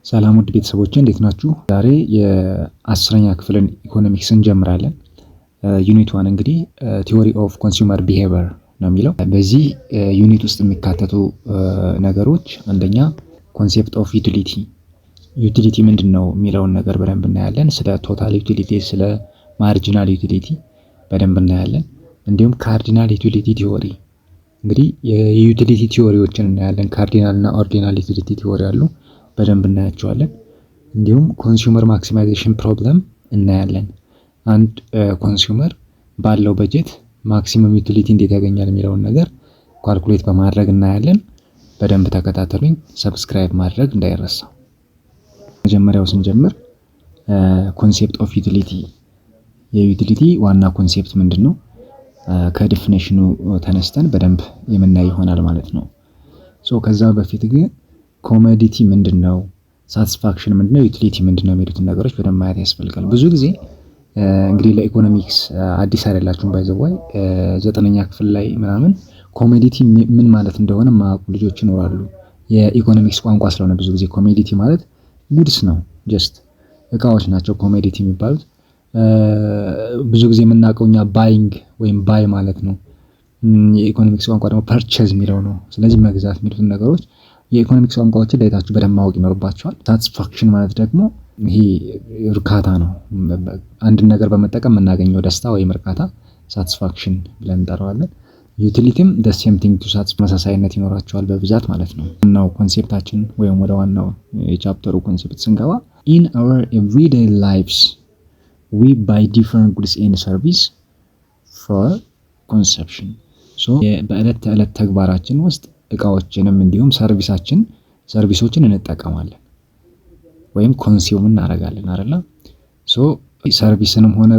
ሰላም ውድ ቤተሰቦቼ እንዴት ናችሁ? ዛሬ የ10ኛ ክፍልን ኢኮኖሚክስ እንጀምራለን። ዩኒት 1 እንግዲህ ቲዎሪ ኦፍ ኮንሱመር ቢሄቪየር ነው የሚለው። በዚህ ዩኒት ውስጥ የሚካተቱ ነገሮች አንደኛ ኮንሴፕት ኦፍ ዩቲሊቲ፣ ዩቲሊቲ ምንድን ነው የሚለውን ነገር በደንብ እናያለን። ስለ ቶታል ዩቲሊቲ፣ ስለ ማርጂናል ዩቲሊቲ በደንብ እናያለን። እንዲሁም ካርዲናል ዩቲሊቲ ቲዎሪ፣ እንግዲህ የዩቲሊቲ ቲዎሪዎችን እናያለን። ካርዲናል እና ኦርዲናል ዩቲሊቲ ቲዎሪ አሉ፣ በደንብ እናያቸዋለን። እንዲሁም ኮንሱመር ማክሲማይዜሽን ፕሮብለም እናያለን። አንድ ኮንሱመር ባለው በጀት ማክሲመም ዩቲሊቲ እንዴት ያገኛል የሚለውን ነገር ኳልኩሌት በማድረግ እናያለን። በደንብ ተከታተሉኝ። ሰብስክራይብ ማድረግ እንዳይረሳ። መጀመሪያው ስንጀምር ኮንሴፕት ኦፍ ዩቲሊቲ፣ የዩቲሊቲ ዋና ኮንሴፕት ምንድን ነው? ከዲፊኔሽኑ ተነስተን በደንብ የምናይ ይሆናል ማለት ነው። ከዛ በፊት ግን ኮሞዲቲ ምንድን ነው፣ ሳቲስፋክሽን ምንድን ነው፣ ዩቲሊቲ ምንድን ነው የሚሉትን ነገሮች በደንብ ማየት ያስፈልጋል። ብዙ ጊዜ እንግዲህ ለኢኮኖሚክስ አዲስ አይደላችሁም። ባይዘዋይ 9ኛ ክፍል ላይ ምናምን ኮሞዲቲ ምን ማለት እንደሆነ ማያውቁ ልጆች ይኖራሉ። የኢኮኖሚክስ ቋንቋ ስለሆነ ብዙ ጊዜ ኮሞዲቲ ማለት ጉድስ ነው፣ ጀስት እቃዎች ናቸው ኮሞዲቲ የሚባሉት። ብዙ ጊዜ የምናውቀው እኛ ባይንግ ወይም ባይ ማለት ነው። የኢኮኖሚክስ ቋንቋ ደግሞ ፐርቼዝ የሚለው ነው። ስለዚህ መግዛት የሚሉትን ነገሮች የኢኮኖሚክስ ቋንቋዎችን ለይታችሁ በደንብ ማወቅ ይኖርባቸዋል። ሳቲስፋክሽን ማለት ደግሞ ይሄ እርካታ ነው። አንድን ነገር በመጠቀም የምናገኘው ደስታ ወይም እርካታ ሳቲስፋክሽን ብለን እንጠራዋለን። ዩቲሊቲም the same thing to ተመሳሳይነት ይኖራቸዋል በብዛት ማለት ነው። ዋናው ኮንሴፕታችን ወይም ወደ ዋናው የቻፕተሩ ኮንሴፕት ስንገባ in our everyday lives we buy different goods and service for consumption. በዕለት ተዕለት ተግባራችን ውስጥ እቃዎችንም እንዲሁም ሰርቪሶችን እንጠቀማለን ወይም ኮንሱም እናደርጋለን አይደለ? ሰርቪስንም ሆነ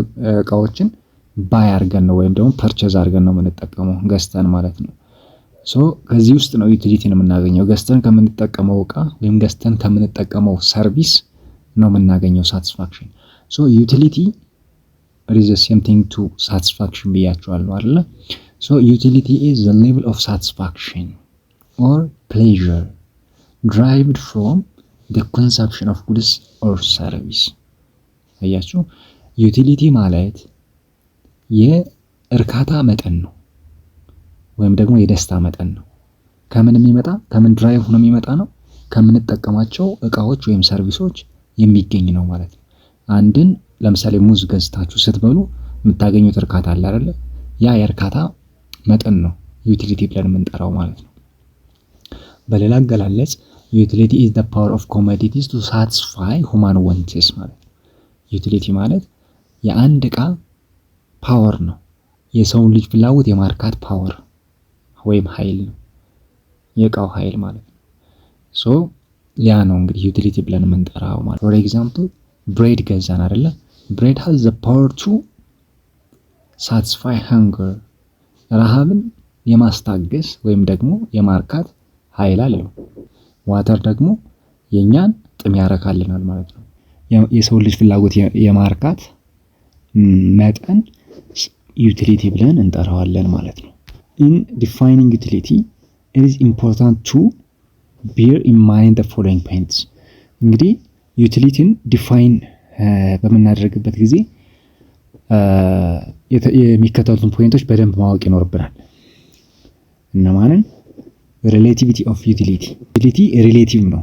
እቃዎችን ባይ አድርገን ነው ወይም ደግሞ ፐርቼዝ አድርገን ነው የምንጠቀመው፣ ገዝተን ማለት ነው። ከዚህ ውስጥ ነው ዩቲሊቲን የምናገኘው። ገዝተን ከምንጠቀመው እቃ ወይም ገዝተን ከምንጠቀመው ሰርቪስ ነው የምናገኘው ሳቲስፋክሽን። ዩቲሊቲ is the same thing to satisfaction ብያቸዋለሁ አይደለ? Utility is the level of satisfaction or pleasure derived from the consumption of goods or service። አያችሁ፣ ዩቲሊቲ ማለት የእርካታ መጠን ነው ወይም ደግሞ የደስታ መጠን ነው። ከምን የሚመጣ ከምን ድራይቭ ሆኖ የሚመጣ ነው? ከምንጠቀማቸው እቃዎች ወይም ሰርቪሶች የሚገኝ ነው ማለት ነው። አንድን ለምሳሌ ሙዝ ገዝታችሁ ስትበሉ የምታገኙት እርካታ አለ አይደለ? ያ የእርካታ መጠን ነው ዩቲሊቲ ብለን የምንጠራው ማለት ነው። በሌላ አገላለጽ ዩቲሊቲ is the power of commodities to satisfy human wants ማለት ነው። ዩቲሊቲ ማለት የአንድ እቃ ፓወር ነው፣ የሰውን ልጅ ፍላጎት የማርካት ፓወር ወይም ኃይል ነው፣ የእቃው ኃይል ማለት ነው። ያ ነው እንግዲህ ዩቲሊቲ ብለን የምንጠራው ማለት። ፎር ኤግዛምፕል ብሬድ ገዛን አይደለ? ብሬድ has the power to satisfy hunger፣ ረሃብን የማስታገስ ወይም ደግሞ የማርካት ኃይል አለው። ዋተር ደግሞ የኛን ጥም ያረካልናል ማለት ነው። የሰው ልጅ ፍላጎት የማርካት መጠን ዩቲሊቲ ብለን እንጠራዋለን ማለት ነው። in defining utility it is important to bear in mind the following points። እንግዲህ ዩቲሊቲን ዲፋይን በምናደርግበት ጊዜ የሚከተሉትን ፖይንቶች በደንብ ማወቅ ይኖርብናል። እነማንን? ሪሌቲቪቲ ኦፍ ዩቲሊቲ። ዩቲሊቲ ሪሌቲቭ ነው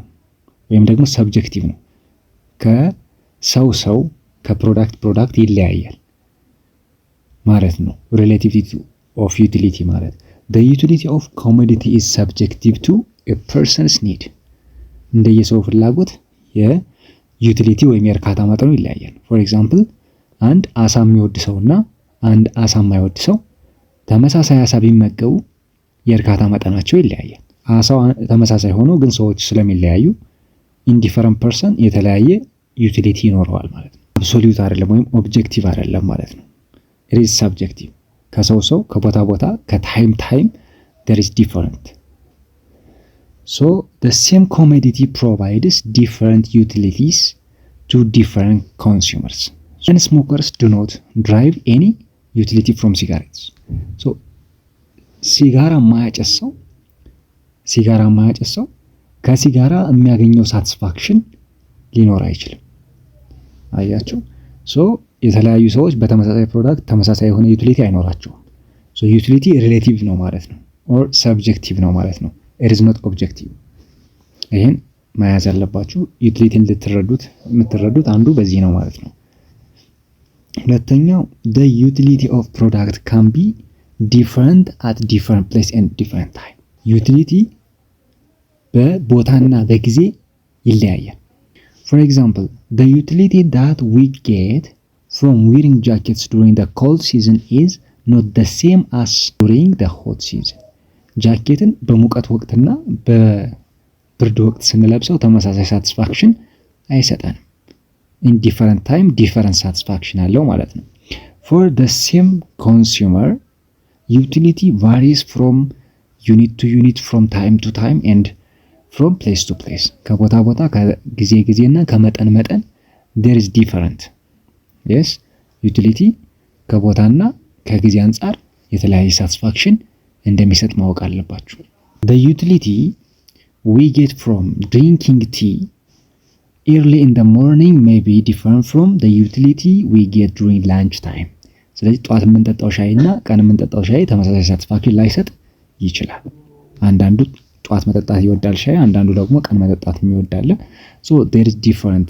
ወይም ደግሞ ሰብጀክቲቭ ነው። ከሰው ከፕሮዳክት ይለያያል ማለት ነው። ሪሌቲቪቲ ኦፍ ዩቲሊቲ ማለት the utility of commodity is subjective to a person's need። እንደየሰው ፍላጎት የዩቲሊቲ ወይም የእርካታ መጠኑ ይለያያል። ፎር ኤግዛምፕል አንድ አሳ የሚወድ ሰውና አንድ አሳ የማይወድ ሰው ተመሳሳይ አሳ ቢመገቡ የእርካታ መጠናቸው ይለያያል። አሳው ተመሳሳይ ሆኖ ግን ሰዎች ስለሚለያዩ ኢንዲፈረንት ፐርሰን የተለያየ ዩቲሊቲ ይኖረዋል ማለት ነው። አብሶሉት አይደለም ወይም ኦብጀክቲቭ አይደለም ማለት ነው። it is subjective። ከሰው ከቦታ ቦታ ከታይም there is different። the same commodity provides different utilities to different consumers and smokers do not derive any utility from cigarettes። ሲጋራ የማያጨስ ሰው ከሲጋራ የሚያገኘው ሳቲስፋክሽን ሊኖር አይችልም። አያችሁ። ሶ የተለያዩ ሰዎች በተመሳሳይ ፕሮዳክት ተመሳሳይ የሆነ ዩቲሊቲ አይኖራቸውም። ሶ ዩቲሊቲ ሪሌቲቭ ነው ማለት ነው ኦር ሰብጀክቲቭ ነው ማለት ነው። ኢት ኢዝ ኖት ኦብጀክቲቭ። ይሄን መያዝ ያለባችሁ። ዩቲሊቲን የምትረዱት አንዱ በዚህ ነው ማለት ነው። ሁለተኛው the utility of product can be different at different place and different time። ዩቲሊቲ በቦታና በጊዜ ይለያያል። For example, the utility that we get from wearing jackets during the cold season is not the same as during the hot season። ጃኬትን በሙቀት ወቅትና በብርድ ወቅት ስንለብሰው ተመሳሳይ ሳቲስፋክሽን አይሰጠንም። in different time different satisfaction አለው ማለት ነው። For the same consumer, utility varies from unit to unit, from time to time and from place to place። ከቦታ ቦታ ከጊዜ ጊዜና ከመጠን መጠን there is different። yes utility ከቦታና ከጊዜ አንጻር የተለያየ satisfaction እንደሚሰጥ ማወቅ አለባችሁ። The utility we get from drinking tea early in the morning may be different from the utility we get during lunch time። ስለዚህ ጧት የምንጠጣው ሻይ እና ቀን የምንጠጣው ሻይ ተመሳሳይ ሳቲስፋክሽን ላይሰጥ ይችላል። አንዳንዱ ጧት መጠጣት ይወዳል ሻይ፣ አንዳንዱ ደግሞ ቀን መጠጣት የሚወዳል። so there is different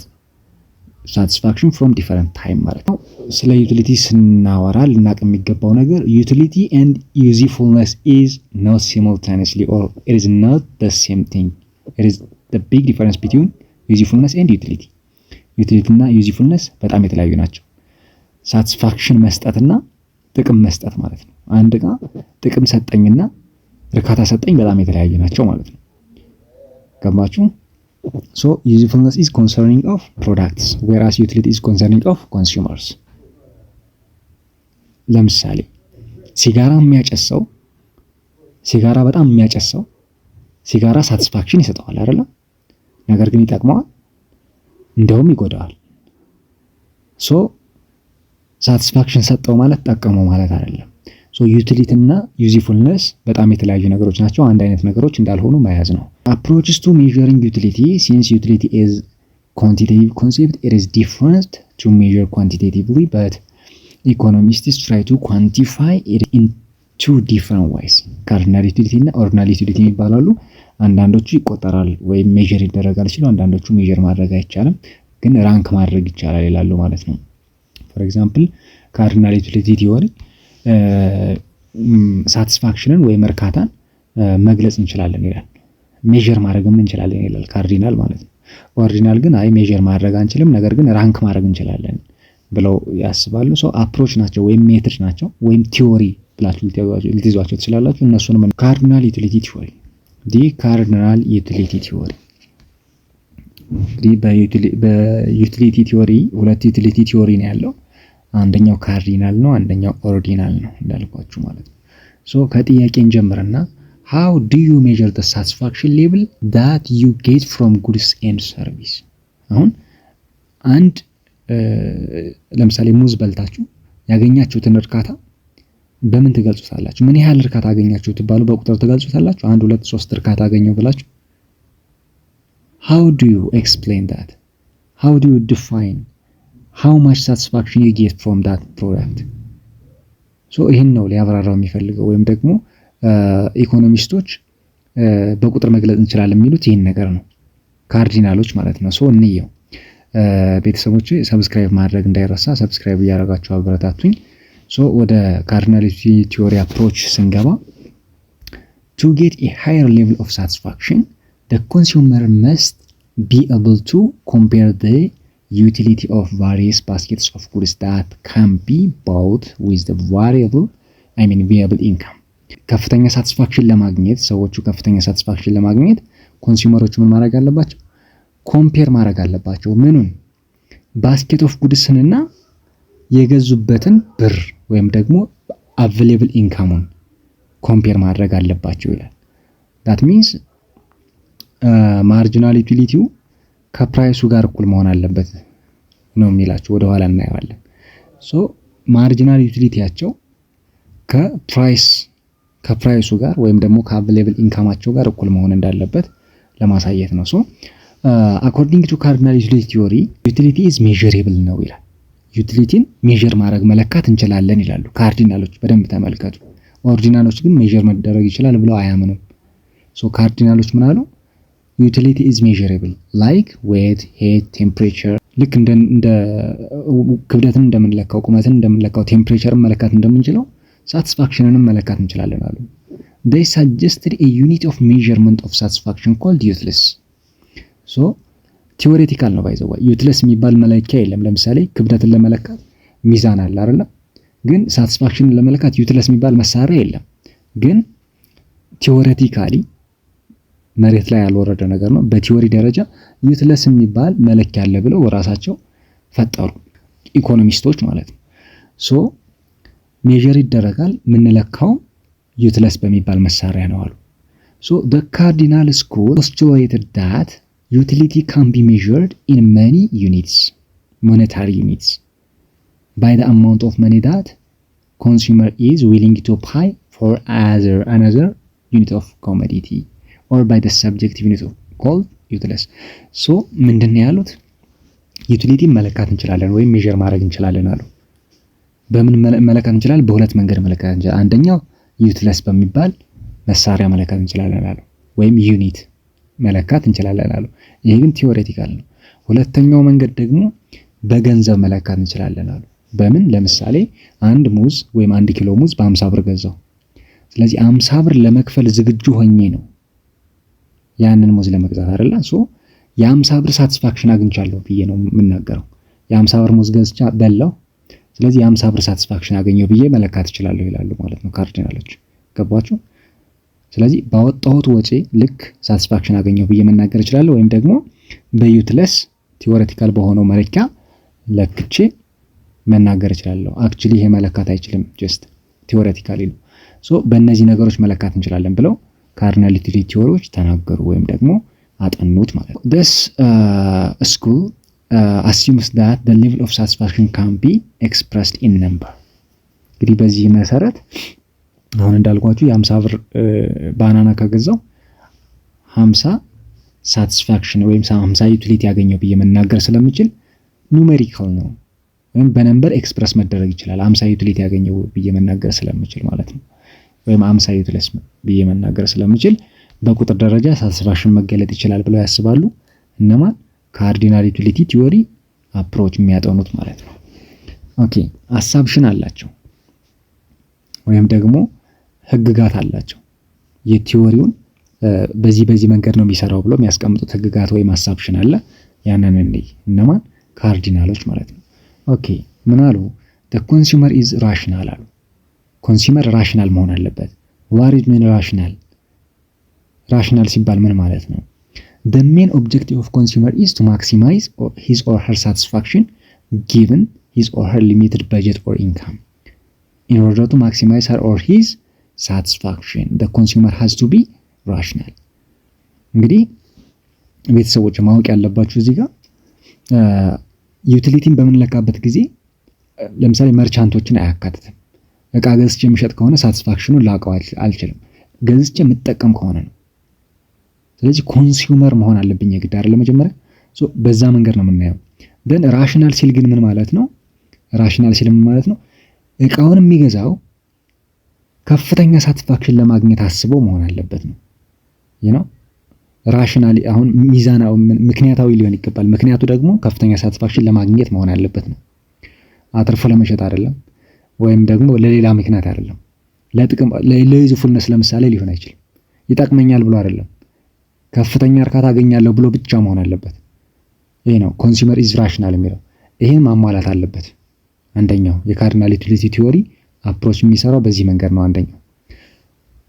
satisfaction from different time ማለት ነው። ስለ ዩቲሊቲ ስናወራ ልናቅ የሚገባው ነገር utility and usefulness is not simultaneously or it is not the same thing. It is the big difference between usefulness and utility። ዩቲሊቲ እና ዩዝፉልነስ በጣም የተለያዩ ናቸው። ሳቲስፋክሽን መስጠትና ጥቅም መስጠት ማለት ነው። አንድ ዕቃ ጥቅም ሰጠኝና እርካታ ሰጠኝ በጣም የተለያዩ ናቸው ማለት ነው። ገባችሁ? so usefulness is concerning of products whereas utility is concerning of consumers። ለምሳሌ ሲጋራ በጣም የሚያጨሰው ሲጋራ ሳቲስፋክሽን ይሰጠዋል አይደል? ነገር ግን ይጠቅመዋል? እንደውም ይጎዳዋል። ሶ ሳቲስፋክሽን ሰጠው ማለት ጠቀመው ማለት አይደለም። ሶ ዩቲሊቲ እና ዩዝፉልነስ በጣም የተለያዩ ነገሮች ናቸው። አንድ አይነት ነገሮች እንዳልሆኑ መያዝ ነው። approaches to measuring utility, since utility is quantitative concept, it is different to measure quantitatively, but economists try to quantify it in two different ways። cardinal utility እና ordinal utility ይባላሉ። አንዳንዶቹ ይቆጠራል ወይም ሜዠር ይደረጋል ይችላል፣ አንዳንዶቹ ሜዠር ማድረግ አይቻልም ግን ራንክ ማድረግ ይቻላል ይላሉ ማለት ነው። for example cardinal utility theory ሳቲስፋክሽንን ወይም እርካታን መግለጽ እንችላለን ይላል። ሜዠር ማድረግም እንችላለን ይላል ካርዲናል ማለት ነው። ኦርዲናል ግን አይ ሜዠር ማድረግ አንችልም ነገር ግን ራንክ ማድረግ እንችላለን ብለው ያስባሉ። ሶ አፕሮች ናቸው ወይም ሜትድ ናቸው ወይም ቲዮሪ ብላችሁ ልትይዟቸው ትችላላችሁ። እነሱንም ካርዲናል ዩቲሊቲ ቲዮሪ ዲ ካርዲናል ዩቲሊቲ ቲዮሪ በዩቲሊቲ ቲዮሪ ሁለት ዩቲሊቲ ቲዮሪ ነው ያለው። አንደኛው ካርዲናል ነው፣ አንደኛው ኦርዲናል ነው እንዳልኳችሁ ማለት ነው። ሶ ከጥያቄን ጀምርና how do you measure the satisfaction level that you get from goods and service? አሁን አንድ ለምሳሌ ሙዝ በልታችሁ ያገኛችሁትን እርካታ በምን ትገልጹታላችሁ? ምን ያህል እርካታ አገኛችሁ ትባሉ በቁጥር ትገልጹታላችሁ? 1 2 3 እርካታ አገኘው ብላችሁ how do you explain that? how do you define how much satisfaction you get from that product? so ይሄን ነው ሊያብራራው የሚፈልገው ወይም ደግሞ ኢኮኖሚስቶች በቁጥር መግለጽ እንችላለን የሚሉት ይሄን ነገር ነው፣ ካርዲናሎች ማለት ነው። ሶ እንየው። ቤተሰቦች ሰብስክራይብ ማድረግ እንዳይረሳ፣ ሰብስክራይብ እያደረጋችሁ አበረታቱኝ። ሶ ወደ ካርዲናል ቲዮሪ አፕሮች ስንገባ to get a higher level of satisfaction the consumer must be able to compare the utility of various baskets of goods that can be bought with the variable viable income። ከፍተኛ ሳቲስፋክሽን ለማግኘት ሰዎቹ ከፍተኛ ሳቲስፋክሽን ለማግኘት ኮንሱመሮቹ ምን ማድረግ አለባቸው? ኮምፔር ማድረግ አለባቸው። ምኑን? ባስኬት ኦፍ ጉድስንና የገዙበትን ብር ወይም ደግሞ አቬሌብል ኢንካሙን ኮምፔር ማድረግ አለባቸው ይላል። that means ማርጂናል ዩቲሊቲው ከፕራይሱ ጋር እኩል መሆን አለበት ነው የሚላቸው። ወደ ኋላ እናየዋለን። ሶ ማርጂናል ዩቲሊቲያቸው ከፕራይሱ ጋር ወይም ደግሞ ከአቬሌብል ኢንካማቸው ጋር እኩል መሆን እንዳለበት ለማሳየት ነው። ሶ አኮርዲንግ ቱ ካርዲናል ዩቲሊቲ ቲዮሪ ዩቲሊቲ ኢዝ ሜዠሬብል ነው ይላል። ዩቲሊቲን ሜዠር ማድረግ መለካት እንችላለን ይላሉ ካርዲናሎች። በደንብ ተመልከቱ። ኦርዲናሎች ግን ሜዠር መደረግ ይችላል ብለው አያምኑም። ሶ ካርዲናሎች ምን አሉ? ዩቲሊቲ ኢዝ ሜዠሬብል ላይክ ዌት፣ ሄት፣ ቴምፕሬቸር ልክ እንደ ክብደትን እንደምንለካው ቁመትን እንደምንለካው ቴምፕሬቸርን መለካት እንደምንችለው ሳቲስፋክሽንንም መለካት እንችላለን አሉ። they suggested a unit of measurement of satisfaction called useless so ቲዎሬቲካል ነው ባይዘው ዩትለስ የሚባል መለኪያ የለም። ለምሳሌ ክብደትን ለመለካት ሚዛን አለ አይደል? ግን ሳቲስፋክሽንን ለመለካት ዩትለስ የሚባል መሳሪያ የለም። ግን ቲዎሬቲካሊ መሬት ላይ ያልወረደ ነገር ነው። በቲዎሪ ደረጃ ዩትለስ የሚባል መለኪያ አለ ብለው ራሳቸው ፈጠሩ ኢኮኖሚስቶች ማለት ነው። ሶ ሜዠር ይደረጋል የምንለካው ዩትለስ በሚባል መሳሪያ ነው አሉ። ሶ the cardinal school postulated that utility can be measured in many units, monetary units, by the amount of money that consumer is willing to pay for another unit of commodity or by the subjective unit called useless. so ምንድነው ያሉት? ዩቲሊቲ መለካት እንችላለን ወይም ሜዠር ማድረግ እንችላለን አሉ። በምን መለካት እንችላለን? በሁለት መንገድ መለካት እንችላለን። አንደኛው ዩትለስ በሚባል መሳሪያ መለካት እንችላለን አሉ፣ ወይም ዩኒት መለካት እንችላለን አሉ። ይሄ ግን ቲዎሬቲካል ነው። ሁለተኛው መንገድ ደግሞ በገንዘብ መለካት እንችላለን አሉ። በምን? ለምሳሌ አንድ ሙዝ ወይም 1 ኪሎ ሙዝ በ50 ብር ገዛው። ስለዚህ 50 ብር ለመክፈል ዝግጁ ሆኜ ነው ያንን ሙዝ ለመግዛት አይደለ? ሶ የ50 ብር ሳቲስፋክሽን አግኝቻለሁ ብዬ ነው የምናገረው። የ50 ብር ሙዝ ገዝቻ በላው። ስለዚህ የ50 ብር ሳቲስፋክሽን አገኘው ብዬ መለካት እችላለሁ ይላሉ ማለት ነው ካርዲናሎች። ገባችሁ? ስለዚህ ባወጣሁት ወጪ ልክ ሳቲስፋክሽን አገኘው ብዬ መናገር እችላለሁ፣ ወይም ደግሞ በዩትለስ ቲዎሬቲካል በሆነው መለኪያ ለክቼ መናገር እችላለሁ። አክቹሊ ይሄ መለካት አይችልም፣ ጀስት ቲዎሬቲካሊ ነው። ሶ በእነዚህ ነገሮች መለካት እንችላለን ብለው ካርዲናል ዩቲሊቲ ቲዎሪዎች ተናገሩ ወይም ደግሞ አጠኑት ማለት ነው። this school assumes that the level of satisfaction can be expressed in number። እንግዲህ በዚህ መሰረት አሁን እንዳልኳችሁ የ50 ብር ባናና ከገዛው 50 ሳቲስፋክሽን ወይም 50 ዩቲሊቲ ያገኘው ብዬ መናገር ስለምችል ኑሜሪካል ነው ወይም በነምበር ኤክስፕረስ መደረግ ይችላል። 50 ዩቲሊቲ ያገኘው ብዬ መናገር ስለምችል ማለት ነው። ወይም 50 ዩትለስ ብዬ መናገር ስለምችል በቁጥር ደረጃ ሳቲስፋክሽን መገለጥ ይችላል ብለው ያስባሉ። እነማን? ካርዲናል ዩቲሊቲ ቲዎሪ አፕሮች የሚያጠኑት ማለት ነው። ኦኬ አሳምፕሽን አላቸው ወይም ደግሞ ህግጋት አላቸው። የቲዎሪውን በዚህ መንገድ ነው የሚሰራው ብሎ የሚያስቀምጡት ህግጋት ወይም አሳምፕሽን አለ። ያንን እነማን? ካርዲናሎች ማለት ነው። ኦኬ ምን አሉ? the consumer is rational አሉ። ኮንሱመር ራሽናል መሆን አለበት። what is mean rational? ራሽናል ሲባል ምን ማለት ነው? the main objective of consumer is to maximize his or her satisfaction given his or her limited budget or income. In order to maximize her or his satisfaction, the consumer has to be rational. እንግዲህ ቤተሰቦች ማወቅ ያለባችሁ እዚህ ጋር ዩቲሊቲን በምንለካበት ጊዜ ለምሳሌ መርቻንቶችን አያካትትም። እቃ ገዝቼ የምሸጥ ከሆነ ሳቲስፋክሽኑን ላውቀው አልችልም። ገዝቼ የምጠቀም ከሆነ ነው። ስለዚህ ኮንሱመር መሆን አለብኝ የግድ አይደል? መጀመሪያ በዛ መንገድ ነው የምናየው። ደን ራሽናል ሲል ግን ምን ማለት ነው? ራሽናል ሲል ምን ማለት ነው? እቃውን የሚገዛው ከፍተኛ ሳቲስፋክሽን ለማግኘት አስቦ መሆን አለበት ነው። ራሽናሊ አሁን ሚዛናዊ ምክንያታዊ ሊሆን ይገባል። ምክንያቱ ደግሞ ከፍተኛ ሳቲስፋክሽን ለማግኘት መሆን አለበት ነው። አትርፎ ለመሸጥ አይደለም፣ ወይም ደግሞ ለሌላ ምክንያት አይደለም። ለጥቅም ለዩዝፉልነስ ለምሳሌ ሊሆን አይችልም። ይጠቅመኛል ብሎ አይደለም፣ ከፍተኛ እርካታ አገኛለሁ ብሎ ብቻ መሆን አለበት። ይሄ ነው ኮንሱመር ኢዝ ራሽናል የሚለው። ይሄን ማሟላት አለበት። አንደኛው የካርዲናል ዩቲሊቲ ቲዎሪ አፕሮች የሚሰራው በዚህ መንገድ ነው። አንደኛው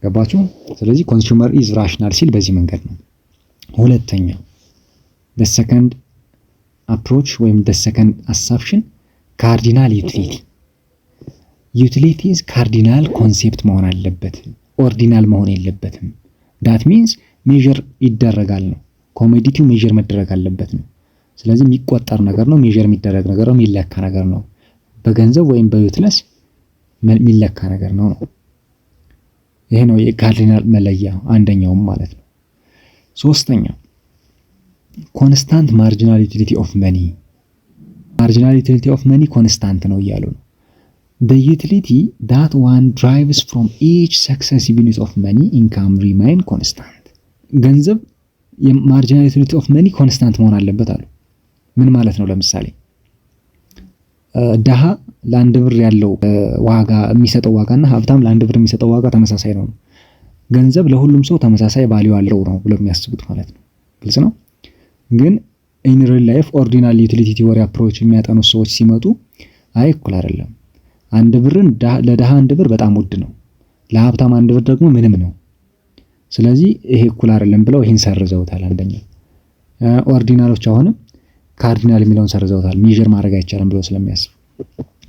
ገባችሁ? ስለዚህ ኮንሱመር ኢዝ ራሽናል ሲል በዚህ መንገድ ነው። ሁለተኛው the second approach ወይም the second assumption ካርዲናል ዩቲሊቲ። ዩቲሊቲስ ካርዲናል ኮንሴፕት መሆን አለበት፣ ኦርዲናል መሆን የለበትም። that means ሜዠር ይደረጋል ነው። ኮሞዲቲው ሜዠር መደረግ አለበት ነው። ስለዚህ የሚቆጠር ነገር ነው፣ ሜዠር የሚደረግ ነገር ነው፣ የሚለካ ነገር ነው። በገንዘብ ወይም በዩትለስ የሚለካ ነገር ነው። ይሄ ነው የካርዲናል መለያ አንደኛውም ማለት ነው። ሶስተኛው ኮንስታንት ማርጂናል ዩቲሊቲ ኦፍ መኒ ማርጂናል ዩቲሊቲ ኦፍ መኒ ኮንስታንት ነው እያሉ ነው። the utility that one derives from each successive unit of money income remain constant ገንዘብ የማርጂናል ዩቲሊቲ ኦፍ መኒ ኮንስታንት መሆን አለበት አሉ። ምን ማለት ነው? ለምሳሌ ደሃ ለአንድ ብር ያለው ዋጋ የሚሰጠው ዋጋና ሀብታም ለአንድ ብር የሚሰጠው ዋጋ ተመሳሳይ ነው። ገንዘብ ለሁሉም ሰው ተመሳሳይ ቫልዩ አለው ነው ብለው የሚያስቡት ማለት ነው። ግልጽ ነው። ግን ኢን ሪል ላይፍ ኦርዲናል ዩቲሊቲ ቲዎሪ አፕሮች የሚያጠኑ ሰዎች ሲመጡ አይ እኩል አይደለም፣ አንድ ብርን ለደሃ አንድ ብር በጣም ውድ ነው፣ ለሀብታም አንድ ብር ደግሞ ምንም ነው። ስለዚህ ይሄ እኩል አይደለም ብለው ይሄን ሰርዘውታል። አንደኛው ኦርዲናሎች አሁንም ካርዲናል የሚለውን ሰርዘውታል፣ ሜዠር ማድረግ አይቻልም ብለው ስለሚያስቡ።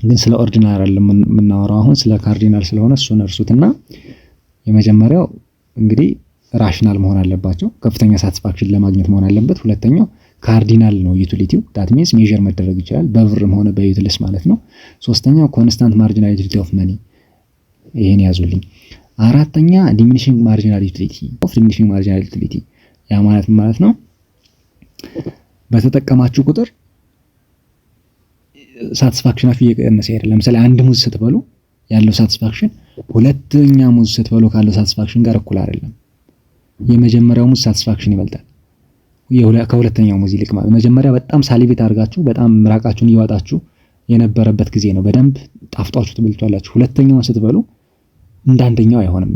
ግን ስለ ኦርዲናል አይደለም የምናወራው አሁን ስለ ካርዲናል ስለሆነ እሱን እርሱትና የመጀመሪያው እንግዲህ ራሽናል መሆን አለባቸው፣ ከፍተኛ ሳቲስፋክሽን ለማግኘት መሆን አለበት። ሁለተኛው ካርዲናል ነው ዩቲሊቲው፣ ዳት ሚንስ ሜዠር መደረግ ይችላል በብርም ሆነ በዩቲልስ ማለት ነው። ሶስተኛው ኮንስታንት ማርጂናል ዩቲሊቲ ኦፍ መኒ፣ ይሄን ያዙልኝ። አራተኛ ዲሚኒሺንግ ማርጂናል ዩቲሊቲ ኦፍ ዲሚኒሺንግ ማርጂናል ዩቲሊቲ፣ ያ ማለት ነው በተጠቀማችሁ ቁጥር ሳቲስፋክሽናችሁ እየቀነሰ ይሄዳል። ለምሳሌ አንድ ሙዝ ስትበሉ ያለው ሳቲስፋክሽን ሁለተኛ ሙዝ ስትበሉ ካለው ሳቲስፋክሽን ጋር እኩል አይደለም። የመጀመሪያው ሙዝ ሳቲስፋክሽን ይበልጣል ከሁለተኛው ሙዝ ይልቅ። መጀመሪያ በጣም ሳሊቬት አድርጋችሁ በጣም ምራቃችሁን እየዋጣችሁ የነበረበት ጊዜ ነው፣ በደንብ ጣፍጧችሁ ትበልቷላችሁ። ሁለተኛውን ስትበሉ እንዳንደኛው አይሆንም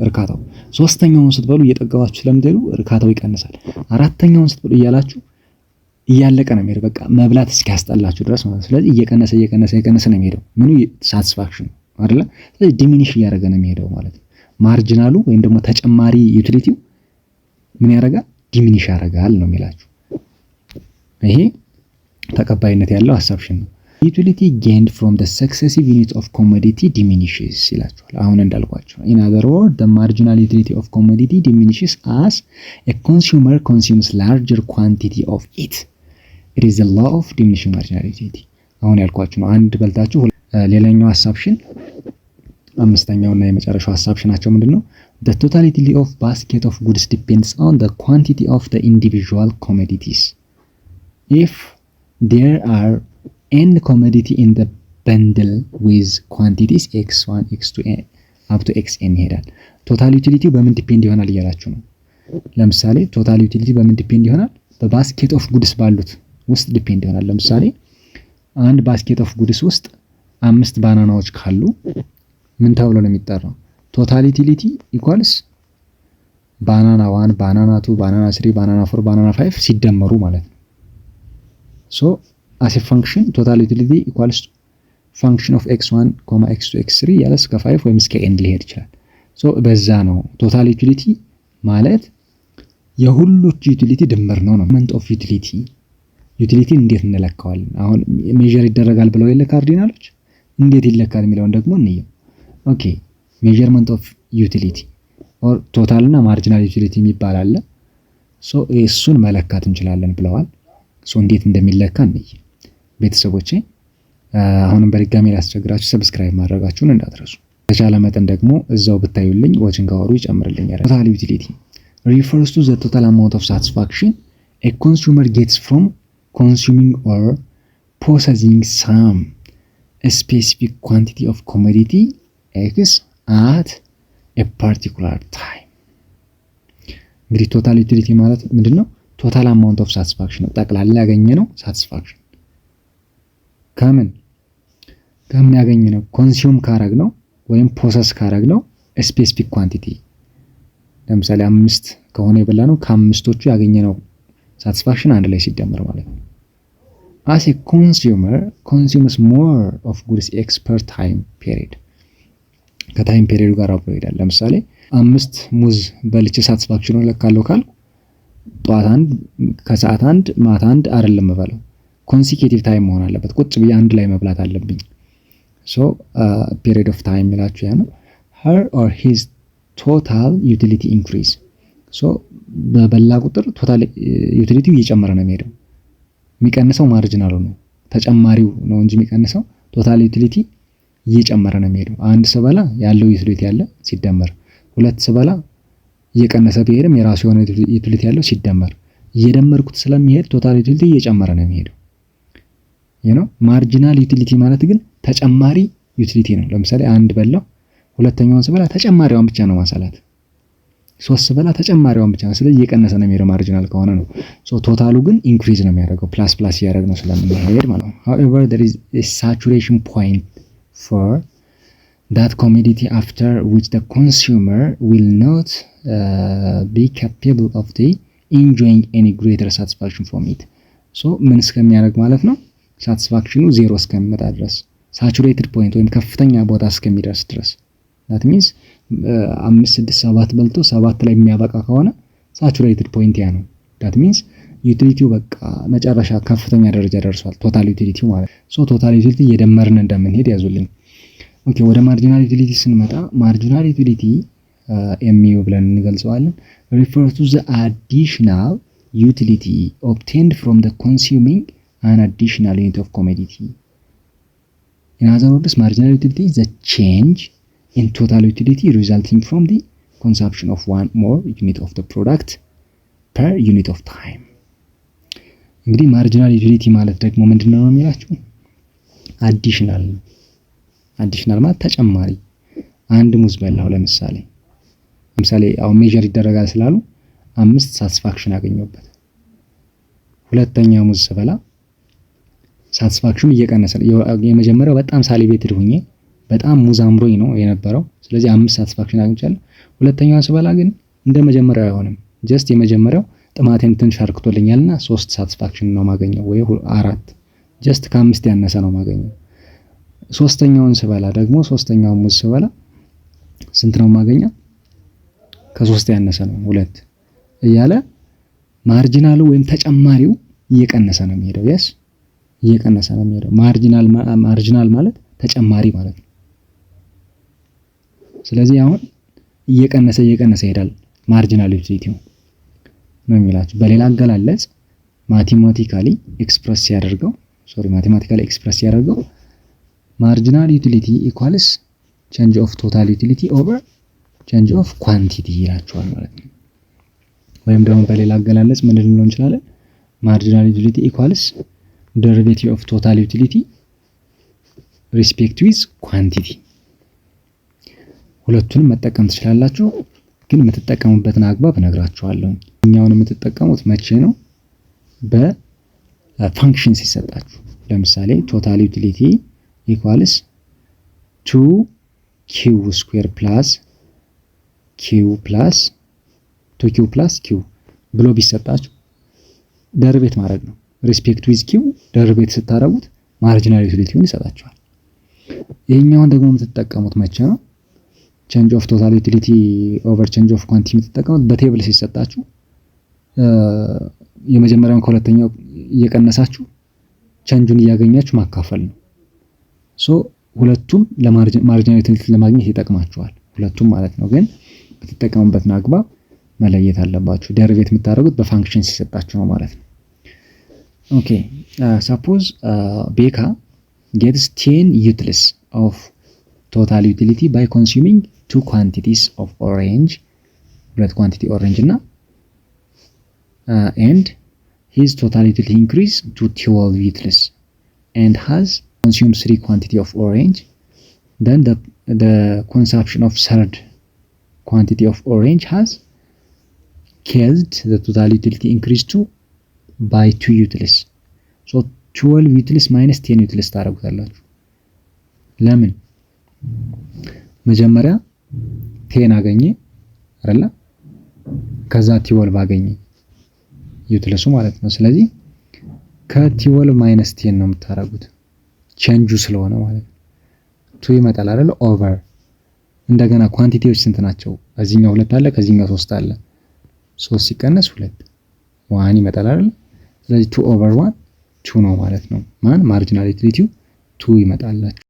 እርካታው። ሶስተኛውን ስትበሉ እየጠገባችሁ ስለምትሄዱ እርካታው ይቀንሳል። አራተኛውን ስትበሉ እያላችሁ እያለቀ ነው የሚሄደው፣ በቃ መብላት እስኪያስጠላችሁ ድረስ ማለት ነው። ስለዚህ እየቀነሰ ነው የሚሄደው ምኑ ሳቲስፋክሽን አይደለ? ስለዚህ ዲሚኒሽ እያደረገ ነው የሚሄደው ማለት ነው። ማርጂናሉ ወይም ደግሞ ተጨማሪ ዩቲሊቲው ምን ያደርጋል? ዲሚኒሽ ያደርጋል ነው የሚላችሁ። ይሄ ተቀባይነት ያለው አሳብሽን ነው። ዩቲሊቲ gained from the successive unit of commodity diminishes ይላችኋል። አሁን እንዳልኳችሁ in other words the marginal utility of commodity diminishes as a consumer consumes larger quantity of it. It is the law of diminishing marginal utility. አሁን ያልኳችሁ ነው። አንድ በልታችሁ ሌላኛው አሳብሽን አምስተኛውና የመጨረሻው አሳብሽናቸው ምንድነው? The totality of basket of goods depends on the quantity of the individual commodities. If there are n commodity in the bundle with quantities x1 x2 up to xn ይሄዳል። ቶታል ዩቲሊቲ በምን ዲፔንድ ይሆናል እያላችሁ ነው። ለምሳሌ ቶታል ዩቲሊቲ በምን ዲፔንድ ይሆናል? በባስኬት ኦፍ ጉድስ ባሉት ውስጥ ዲፔንድ ይሆናል። ለምሳሌ አንድ ባስኬት ኦፍ ጉድስ ውስጥ 5 ባናናዎች ካሉ ምን ተብሎ ነው የሚጠራው? ቶታል ዩቲሊቲ ኢኳልስ ባናና 1 ባናና 2 ባናና 3 ባናና 4 ባናና 5 ሲደመሩ ማለት ነው። ሶ as a function total utility equals function of x1, x2, x3 ያለ እስከ 5 ወይም እስከ n ሊሄድ ይችላል። ሶ በዛ ነው ቶታል ዩቲሊቲ ማለት የሁሉም ዩቲሊቲ ድምር ነው። ሜንት ኦፍ ዩቲሊቲ ዩቲሊቲን እንዴት እንለካዋለን? አሁን ሜዠር ይደረጋል ብለው የለ ካርዲናሎች፣ እንዴት ይለካል የሚለውን ደግሞ እንየው። ኦኬ ሜዠርመንት ኦፍ ዩቲሊቲ ኦር ቶታል እና ማርጂናል ዩቲሊቲ የሚባል አለ። ሶ እሱን መለካት እንችላለን ብለዋል። ሶ እንዴት እንደሚለካ እንይ ቤተሰቦቼ። አሁንም በድጋሚ ላስቸግራችሁ ሰብስክራይብ ማድረጋችሁን እንዳትረሱ። በተቻለ መጠን ደግሞ እዛው ብታዩልኝ ዋቺንግ አወሩ ይጨምርልኛል። ቶታል ዩቲሊቲ refers to the total amount of satisfaction a consumer gets from consuming or possessing some specific quantity of commodity X at a particular time። እንግዲህ ቶታል ዩቲሊቲ ማለት ምንድነው? ቶታል አማውንት ኦፍ ሳቲስፋክሽን ነው። ጠቅላላ ያገኘነው ሳቲስፋክሽን ከምን ያገኘነው? ኮንሱም ካረግነው ወይም ፕሮሰስ ካረግነው ስፔሲፊክ ኳንቲቲ። ለምሳሌ 5 ከሆነ የበላነው ከአምስቶቹ ያገኘነው ሳቲስፋክሽን አንድ ላይ ሲደመር ማለት ነው። as a consumer consumes more of goods x per time period ከታይም ፔሪዮድ ጋር አብሮ ይሄዳል። ለምሳሌ 5 ሙዝ በልቼ ሳቲስፋክሽኑን ለካለው ካል ጧት 1 ከሰዓት 1 ማታ 1 አይደለም መበለው፣ ኮንሲኪዩቲቭ ታይም መሆን አለበት። ቁጭ ብዬ አንድ ላይ መብላት አለብኝ። ሶ ፔሪድ ኦፍ ታይም ይላችሁ ያ ነው። her or his total utility increase ሶ በበላ ቁጥር ቶታል ዩቲሊቲው እየጨመረ ነው የሚሄደው። የሚቀንሰው ማርጂናሉ ነው፣ ተጨማሪው ነው እንጂ የሚቀንሰው ቶታል ዩቲሊቲ እየጨመረ ነው የሚሄደው። አንድ ስበላ ያለው ዩቲሊቲ ያለ ሲደመር፣ ሁለት ስበላ እየቀነሰ ቢሄድም የራሱ የሆነ ዩቲሊቲ ያለው ሲደመር፣ እየደመርኩት ስለሚሄድ ቶታል ዩቲሊቲ እየጨመረ ነው የሚሄደው። ማርጂናል ዩቲሊቲ ማለት ግን ተጨማሪ ዩቲሊቲ ነው። ለምሳሌ አንድ በላው፣ ሁለተኛውን ስበላ ተጨማሪዋን ብቻ ነው ማሰላት። ሶስት ስበላ ተጨማሪዋን ብቻ ነው። ስለዚህ እየቀነሰ ነው የሚሄደው ማርጂናል ከሆነ ነው። ቶታሉ ግን ኢንክሪዝ ነው የሚያደርገው፣ ፕላስ እያደረግ ነው ስለምንሄድ ማለት ነው። however there is a saturation point for that commodity after which the consumer will not be capable of enjoying any greater satisfaction from it. ምን እስከሚያደርግ ማለት ነው? ሳቲስፋክሽኑ ዜሮ እስከሚመጣ ድረስ ሳቹሬትድ ፖይንት ወይም ከፍተኛ ቦታ እስከሚደርስ ድረስ that means 5 6 7 በልቶ 7 ላይ የሚያበቃ ከሆነ ሳቹሬትድ ፖይንት ያ ነው። that means ዩቲሊቲው በቃ መጨረሻ ከፍተኛ ደረጃ ደርሷል፣ ቶታል ዩቲሊቲው ማለት ቶታል ዩቲሊቲ እየደመርን እንደምንሄድ ያዙልኝ። ኦኬ ወደ ማርጂናል ዩቲሊቲ ስንመጣ ማርጂናል ዩቲሊቲ ኤምዩ ብለን እንገልጸዋለን። refer to the additional utility obtained from the consuming an additional unit of commodity. In other words, marginal utility is the change in total utility resulting from the consumption of one more unit of the product per unit of time. እንግዲህ ማርጂናል ዩቲሊቲ ማለት ደግሞ ምንድነው ነው የሚላችሁ? አዲሽናል ማለት ተጨማሪ። አንድ ሙዝ በላው ለምሳሌ አሁን ሜዠር ይደረጋል ስላሉ 5 ሳቲስፋክሽን አገኘሁበት። ሁለተኛ ሙዝ ስበላ ሳቲስፋክሽኑ እየቀነሰ የመጀመሪያው በጣም ሳሊቬትድ ሆኜ በጣም ሙዝ አምሮኝ ነው የነበረው። ስለዚህ 5 ሳቲስፋክሽን አግኝቻለሁ። ሁለተኛውን ስበላ ግን እንደመጀመሪያው አይሆንም። ጀስት የመጀመሪያው ጥማቴን ትንሽ አርክቶልኛልና 3 ሳቲስፋክሽን ነው ማገኘው ወይ 4 ጀስት ከ5 ያነሰ ነው ማገኘው። ሶስተኛውን ስበላ ደግሞ ሶስተኛውን ሙዝ ስበላ ስንት ነው ማገኘው? ከ3 ያነሰ ነው 2 እያለ ማርጂናሉ ወይም ተጨማሪው እየቀነሰ ነው የሚሄደው። yes እየቀነሰ ነው የሚሄደው። ማርጂናል ማለት ተጨማሪ ማለት ነው። ስለዚህ አሁን እየቀነሰ ይሄዳል ማርጂናል ዩቲሊቲው ነው የሚላችሁ። በሌላ አገላለጽ ማቴማቲካሊ ኤክስፕረስ ሲያደርገው ማርጂናል ዩቲሊቲ ኢኳልስ ቼንጅ ኦፍ ቶታል ዩቲሊቲ ኦቨር ቼንጅ ኦፍ ኳንቲቲ ይላችኋል ማለት ነው። ወይም ደግሞ በሌላ አገላለጽ ምን ልንለው እንችላለን? ማርጂናል ዩቲሊቲ ኢኳልስ ደሪቬቲቭ ኦፍ ቶታል ዩቲሊቲ ሪስፔክት ዊዝ ኳንቲቲ። ሁለቱንም መጠቀም ትችላላችሁ፣ ግን የምትጠቀሙበትን አግባብ እነግራችኋለሁ። እኛውን የምትጠቀሙት መቼ ነው? በፋንክሽን ሲሰጣችሁ። ለምሳሌ ቶታል ዩቲሊቲ ኢኳልስ 2q ስኩዌር ፕላስ q ፕላስ 2q ፕላስ q ብሎ ቢሰጣችሁ ደርቤት ማድረግ ነው። ሪስፔክት ዊዝ q ደርቤት ስታረጉት ማርጂናል ዩቲሊቲውን ይሰጣችኋል። ይሄኛውን ደግሞ የምትጠቀሙት መቼ ነው? ቼንጅ ኦፍ ቶታል ዩቲሊቲ ኦቨር ቼንጅ ኦፍ ኳንቲቲ የምትጠቀሙት በቴብል ሲሰጣችሁ የመጀመሪያውን ከሁለተኛው እየቀነሳችሁ ቼንጁን እያገኛችሁ ማካፈል ነው። ሁለቱም ለማርጂናል ዩቲሊቲ ለማግኘት ይጠቅማችኋል፣ ሁለቱም ማለት ነው። ግን የምትጠቀሙበትን አግባብ መለየት አለባችሁ። ደሪቬት የምታደርጉት በፋንክሽን ሲሰጣችሁ ነው ማለት ነው። ኦኬ ሰፖዝ ቤካ gets 10 utils of total utility by consuming 2 quantities of orange, ሁለት ኳንቲቲ ኦሬንጅ እና and his total utility increase to 12 utils and has consumed 3 quantity of orange. Then the consumption of third quantity of orange has caused the total utility increase to by 2 utils. So 12 utils minus 10 utils ታደርጉታላችሁ። ለምን? መጀመሪያ 10 አገኘ አይደለ? ከዛ 12 አገኘ ዩቲልሱ ማለት ነው። ስለዚህ ከ12 ማይነስ 10 ነው የምታደርጉት ቼንጁ ስለሆነ ማለት ነው። 2 ይመጣል አይደለ? ኦቨር እንደገና ኳንቲቲዎች ስንት ናቸው? እዚህኛው 2 አለ፣ ከዚህኛው 3 አለ። 3 ሲቀነስ 2 1 ይመጣል አይደለ? ስለዚህ 2 ኦቨር 1 2 ነው ማለት ነው። ማርጂናል ዩቲሊቲው 2 ይመጣላችሁ።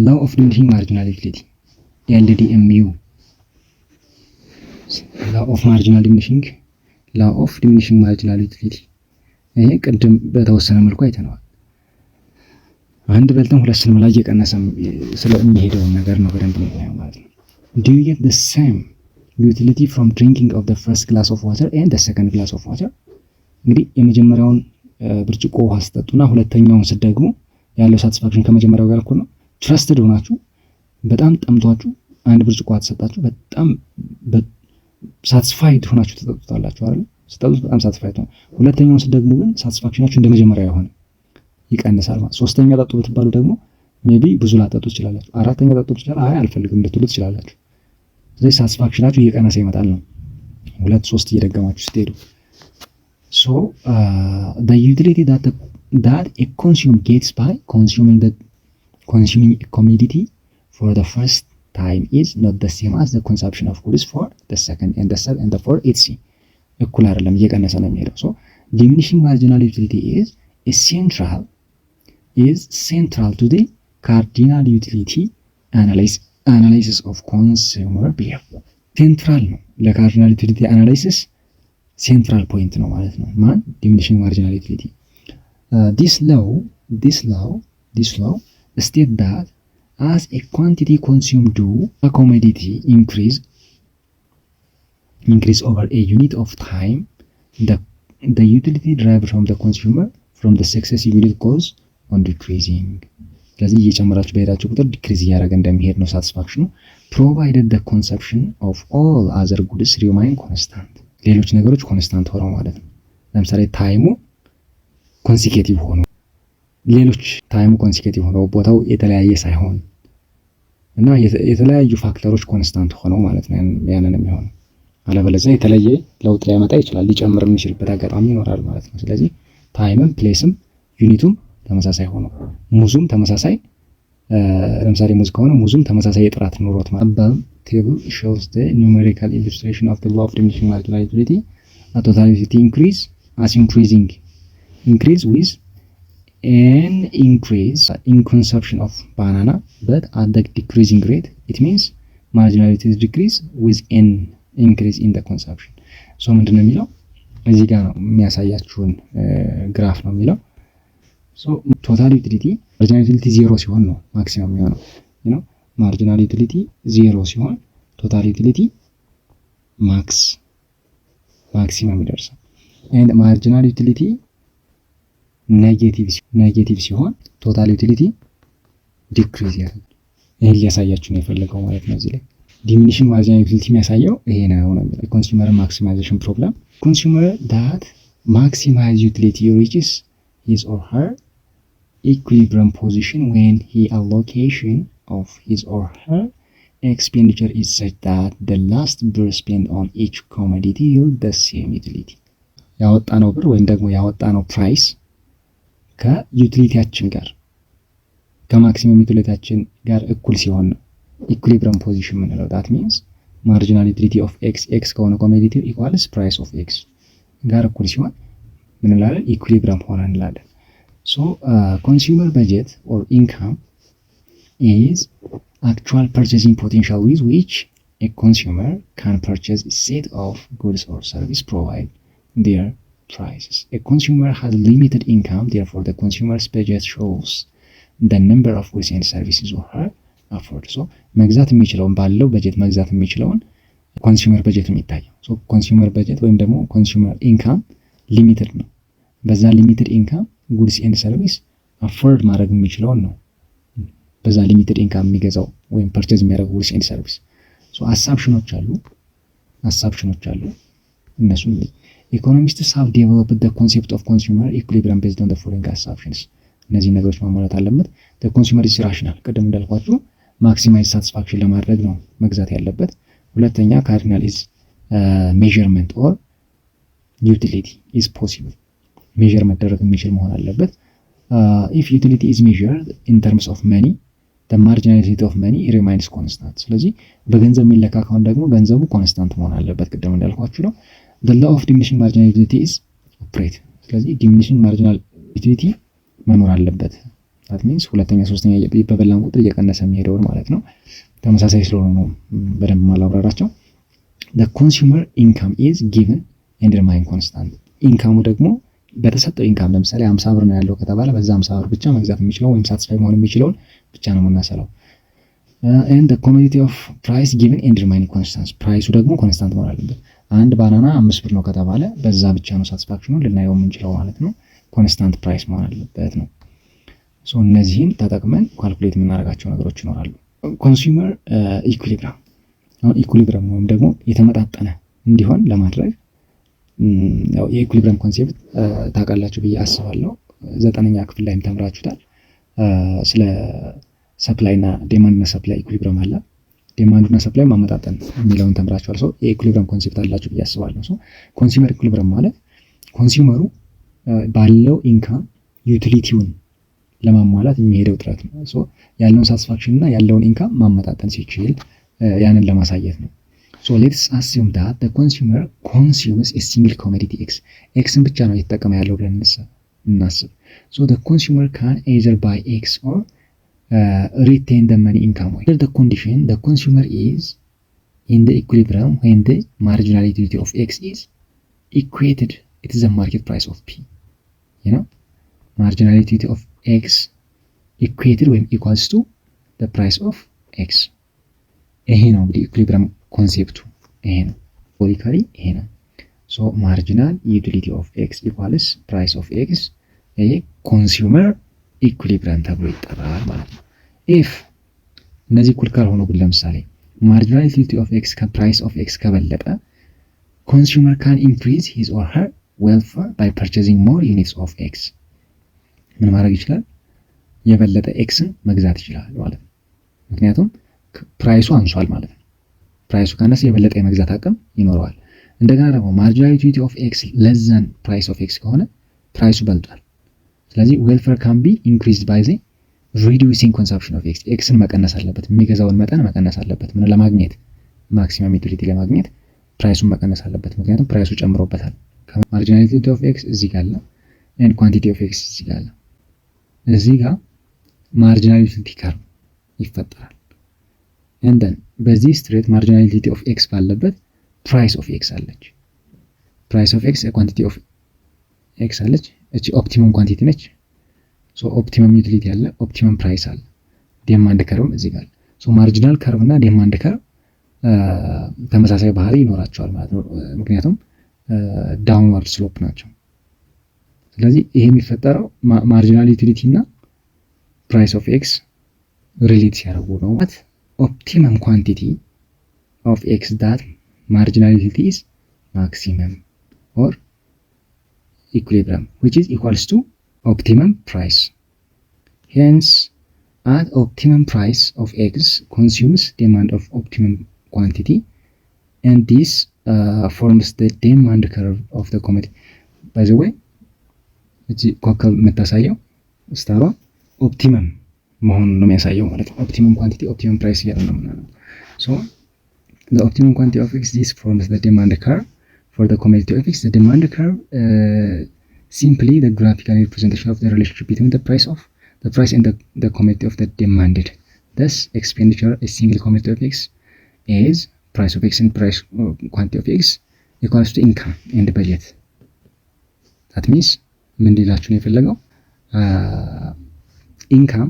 ላው ኦፍ ዲሚኒሽንግ ማርጂናል ዩቲሊቲ ኤልዲኤምዩ ላው ኦፍ ዲሚኒሽንግ ማርጂናል ዩቲሊቲ። ይሄ ቅድም በተወሰነ መልኩ አይተነዋል። አንድ በልተን ሁለት ስንበላ እየቀነሰ ስለሚሄደው ነገር ነው በደንብ ነው ማለት ነው። do you get the same utility from drinking of the first glass of water and the second glass of water? እንግዲህ የመጀመሪያውን ብርጭቆ ውሃ ስጠጡና ሁለተኛውን ስትደግሙ ያለው ሳቲስፋክሽን ከመጀመሪያው ጋር እኩል ነው። ትረስትድ ሆናችሁ በጣም ጠምቷችሁ አንድ ብርጭቆ ውሃ ተሰጣችሁ በጣም ሳቲስፋይድ ሆናችሁ ተጠጡታላችሁ አይደል? ስጠጡት በጣም ሳቲስፋይድ ነው። ሁለተኛውን ስትደግሙ ግን ሳቲስፋክሽናችሁ እንደመጀመሪያው ይሆናል፣ ይቀንሳል ማለት። ሶስተኛ ጠጡ ብትባሉ ደግሞ ሜቢ ብዙ ላጠጡ ትችላላችሁ። አራተኛ ጠጡ ብትችላል አይ አልፈልግም ልትሉ ትችላላችሁ። ስለዚህ ሳቲስፋክሽናችሁ እየቀነሰ ይመጣል ነው፣ ሁለት ሶስት እየደገማችሁ ስትሄዱ። so the utility that a consumer gets by consuming a commodity for the first time is not the same as the consumption of goods for the second and the third and the fourth etc. እኩል አይደለም፣ እየቀነሰ ነው የሚሄደው። so diminishing marginal utility is central to the cardinal utility analysis of consumer behavior. ሴንትራል ነው ለካርዲናል ዩቲሊቲ አናላይሲስ ሴንትራል ፖይንት ነው ማለት ነው። ማን ዲሚኒሽንግ ማርጂናል ዩቲሊቲ። this law state that as a quantity consumed to a commodity increase over a unit of time, the utility derived from the consumer from the successive unit goes on decreasing. ስለዚህ እየጨመራችሁ በሄዳችሁ ቁጥር ዲክሪዝ እያደረገ እንደሚሄድ ነው ሳቲስፋክሽኑ። provided the consumption of all other goods remain constant. ሌሎች ነገሮች ኮንስታንት ሆነው ማለት ነው። ለምሳሌ ታይሙ ኮንሲኬቲቭ ሆኖ ሌሎች ታይሙ ኮንሲኬቲቭ ሆነው ቦታው የተለያየ ሳይሆን እና የተለያዩ ፋክተሮች ኮንስታንት ሆነው ማለት ነው ያንን የሚሆነው። አለበለዚያ የተለየ ለውጥ ሊያመጣ ይችላል፣ ሊጨምር የሚችልበት አጋጣሚ ይኖራል ማለት ነው። ስለዚህ ታይምም ፕሌስም ዩኒቱም ተመሳሳይ ሆኖ ሙዙም ተመሳሳይ ለምሳሌ ሙዝ ከሆነ ሙዙም ተመሳሳይ የጥራት ኑሮት ማለት ነው። table shows the numerical illustration of the law of diminishing marginal utility. A total utility increase with an increase in consumption of banana, but at the decreasing rate. It means marginal utility decrease with an increase in the consumption. so ምንድነው የሚለው እዚህ ጋር ነው የሚያሳያችሁን ግራፍ ነው የሚለው። so total utility marginal utility 0 ሲሆን ነው ማክሲመም የሚሆነው ነው። ማርጂናል ዩቲሊቲ 0 ሲሆን ቶታል ዩቲሊቲ ማክሲመም ይደርሳል። and ማርጂናል ዩቲሊቲ ኔጌቲቭ ሲሆን ቶታል ዩቲሊቲ ዲክሪዝ ያደርጋል። ይሄን ሊያሳያችሁ ነው የፈለገው ማለት ነው። እዚህ ላይ ዲሚኒሽንግ ማርጂናል ዩቲሊቲ የሚያሳየው ይሄ ነው ነው የሚለው ኮንሱመር ማክሲማይዜሽን ፕሮብለም። ኮንሱመር that maximize utility reaches his or her equilibrium position when he allocation of his or her expenditure is such that the last birr spent on each commodity yield the same utility. ያወጣነው ብር ወይም ደግሞ ያወጣነው ፕራይስ ከዩቲሊቲያችን ጋር ከማክሲመም ዩቲሊቲያችን ጋር እኩል ሲሆን ነው ኢኩሊብሪየም ፖዚሽን የምንለው። that means marginal utility of x ከሆነ ኮሞዲቲ equals price of x ጋር እኩል ሲሆን ምን እንላለን? ኢኩሊብሪየም ሆነ እንላለን። so consumer budget or income is actual purchasing potential with which a consumer can purchase a set of goods or service provide their prices. A consumer has limited income, therefore the consumer's budget shows the number of goods and services or her afford. so መግዛት የሚችለውን ባለው በጀት መግዛት የሚችለውን ኮንሱመር በጀት የሚታየው። so ኮንሱመር በጀት ወይም ደግሞ ኮንሱመር ኢንካም ሊሚትድ ነው። በዛ ሊሚትድ ኢንካም ጉድስ ኤንድ ሰርቪስ አፎርድ ማድረግ የሚችለውን ነው በዛ ሊሚትድ ኢንካም የሚገዛው ወይም ፐርቼዝ የሚያደርገው ጉድስ ኤንድ ሰርቪስ። so አሳምፕሽኖች አሉ እነሱ ኢኮኖሚስትስ have developed the concept of consumer equilibrium based on the following assumptions. እነዚህ ነገሮች ማሟላት አለበት። the consumer is rational ቅድም እንዳልኳችሁ ማክሲማይዝ ሳቲስፋክሽን ለማድረግ ነው መግዛት ያለበት። ሁለተኛ cardinal is measurement or utility is possible ሜዠር መደረግ የሚችል መሆን አለበት። if utility is measured in terms of money the marginal utility of money remains constant. ስለዚህ በገንዘብ የሚለካ ከሆነ ደግሞ ገንዘቡ ኮንስታንት መሆን አለበት ቅድም እንዳልኳችሁ ነው። the law of diminishing marginal utility is operate ስለዚህ diminishing marginal utility መኖር አለበት that means ሁለተኛ ሶስተኛ በበላን ቁጥር እየቀነሰ የሚሄደውን ማለት ነው። ተመሳሳይ ስለሆነ ነው በደንብ ማላብራራቸው። the consumer income is given and remain constant። ኢንካሙ ደግሞ በተሰጠው ኢንካም ለምሳሌ 50 ብር ነው ያለው ከተባለ በዛ 50 ብር ብቻ መግዛት የሚችለው ወይም ሳትስፋይ መሆን የሚችለውን ብቻ ነው የምናሰላው። and the commodity of price given and remain constant። ፕራይሱ ደግሞ ኮንስታንት መሆን አለበት። አንድ ባናና 5 ብር ነው ከተባለ በዛ ብቻ ነው ሳትስፋክሽኑ ልናየው የምንችለው ማለት ነው። ኮንስታንት ፕራይስ መሆን አለበት ነው። ሶ እነዚህን ተጠቅመን ካልኩሌት የምናደርጋቸው ነገሮች ይኖራሉ። ኮንሱመር ኢኩሊብሪየም፣ አሁን ኢኩሊብሪየም ወይም ደግሞ የተመጣጠነ እንዲሆን ለማድረግ ያው የኢኩሊብሪየም ኮንሴፕት ታውቃላችሁ ብዬ አስባለሁ። 9ኛ ክፍል ላይም ተምራችሁታል። ስለ ሰፕላይ እና ዲማንድ እና ሰፕላይ ኢኩሊብሪየም አለ። ዲማንድ እና ሰፕላይ ማመጣጠን የሚለውን ተምራችኋል። ሰው የኢኩሊብሪየም ኮንሴፕት አላችሁ ብዬ አስባለሁ። ሰው ኮንሱመር ኢኩሊብሪየም ማለት ኮንሱመሩ ባለው ኢንካም ዩቲሊቲውን ለማሟላት የሚሄደው ጥረት ነው። ሶ ያለውን ሳቲስፋክሽን እና ያለውን ኢንካም ማመጣጠን ሲችል ያንን ለማሳየት ነው። ሶ ሌትስ አስዩም ዳት ዘ ኮንሱመር ኮንሱምስ ኤ ሲንግል ኮሞዲቲ ኤክስ። ኤክስን ብቻ ነው እየተጠቀመ ያለው ብለን እናስብ። ሶ ዘ ኮንሱመር ካን ኤዘር ባይ ኤክስ ኦር retain the money income. Under the condition, the consumer is in the equilibrium when the marginal utility of X is equated. It is the market price of P. You know, marginal utility of X equated when equals to the price of X. ይሄ ነው እንግዲህ ኢኩሊብሪየም ኮንሴፕቱ ይሄ ነው። ፖሊካሊ ይሄ ነው። ሶ ማርጂናል ዩቲሊቲ ኦፍ ኤክስ ኢኳልስ ፕራይስ ኦፍ ኤክስ። ይሄ ኮንሱመር ኢኩሊብሪየም ተብሎ ይጠራል ማለት ነው። ኢፍ እነዚህ እኩል ካልሆኑ ግን ለምሳሌ ማርጂናል ዩቲሊቲ ኦፍ ኤክስ ከፕራይስ ኦፍ ኤክስ ከበለጠ ኮንሱመር ካን ኢንክሪዝ ሂዝ ኦር ሄር ዌልፌር ባይ ፐርቼዚንግ ሞር ዩኒትስ ኦፍ ኤክስ። ምን ማድረግ ይችላል? የበለጠ ኤክስን መግዛት ይችላል ማለት ነው። ምክንያቱም ፕራይሱ አንሷል ማለት ነው። ፕራይሱ ካነሰ የበለጠ የመግዛት አቅም ይኖረዋል። እንደገና ደግሞ ማርጂናል ዩቲሊቲ ኦፍ ኤክስ ለስ ዛን ፕራይስ ኦፍ ኤክስ ከሆነ ፕራይሱ በልጧል። ስለዚህ ዌልፌር ካን ቢ ኢንክሪዝድ ባይ ዘ ሪዲዩሲንግ ኮንሰምፕሽን ኦፍ ኤክስ። ኤክስን መቀነስ አለበት፣ የሚገዛውን መጠን መቀነስ አለበት። ምን ለማግኘት? ማክሲመም ዩቲሊቲ ለማግኘት ፕራይሱን መቀነስ አለበት። ምክንያቱም ፕራይሱ ጨምሮበታል። ማርጂናል ዩቲሊቲ ኦፍ ኤክስ እዚህ ጋር አለ ኤንድ ኳንቲቲ ኦፍ ኤክስ እዚህ ጋር አለ። እዚህ ጋር ማርጂናል ዩቲሊቲ ከርቭ ይፈጠራል። ኤንድ ደን በዚህ ስትሬት ማርጂናል ዩቲሊቲ ኦፍ ኤክስ ባለበት ፕራይስ ኦፍ ኤክስ አለች። ፕራይስ ኦፍ ኤክስ ኳንቲቲ ኦፍ ኤክስ አለች። እቺ ኦፕቲመም ኳንቲቲ ነች። ሶ ኦፕቲመም ዩቲሊቲ አለ፣ ኦፕቲመም ፕራይስ አለ። ዲማንድ ከርቭ እዚህ ጋር። ሶ ማርጂናል ከርቭ እና ዲማንድ ከርቭ ተመሳሳይ ባህሪ ይኖራቸዋል ማለት ነው። ምክንያቱም ዳውንዋርድ ስሎፕ ናቸው። ስለዚህ ይሄ የሚፈጠረው ማርጂናል ዩቲሊቲ እና ፕራይስ ኦፍ ኤክስ ሪሌት ሲያደርጉ ነው። ኦፕቲመም ኳንቲቲ ኦፍ ኤክስ ዳት ማርጂናል ዩቲሊቲ ኢዝ ማክሲመም ኦር equilibrium which is equals to optimum price. Hence at optimum price of x consumes demand of optimum quantity and this forms the demand curve of the commodity. By the way እዚህ ኮከብ የምታሳየው ስታሯ ኦፕቲመም መሆኑን ነው የሚያሳየው ማለት ነው። ኦፕቲመም ኳንቲቲ ኦፕቲመም ፕራይስ እያለ ነው ምናምን። so the optimum quantity of x this forms the demand curve for the commodity of x. The demand curve simply the graphical representation of the relationship between the price and the commodity of the demanded. Thus expenditure a single commodity of x is price of x and price quantity of x equals to income and budget. That means ምን ሊላችሁ ነው የፈለገው? ኢንካም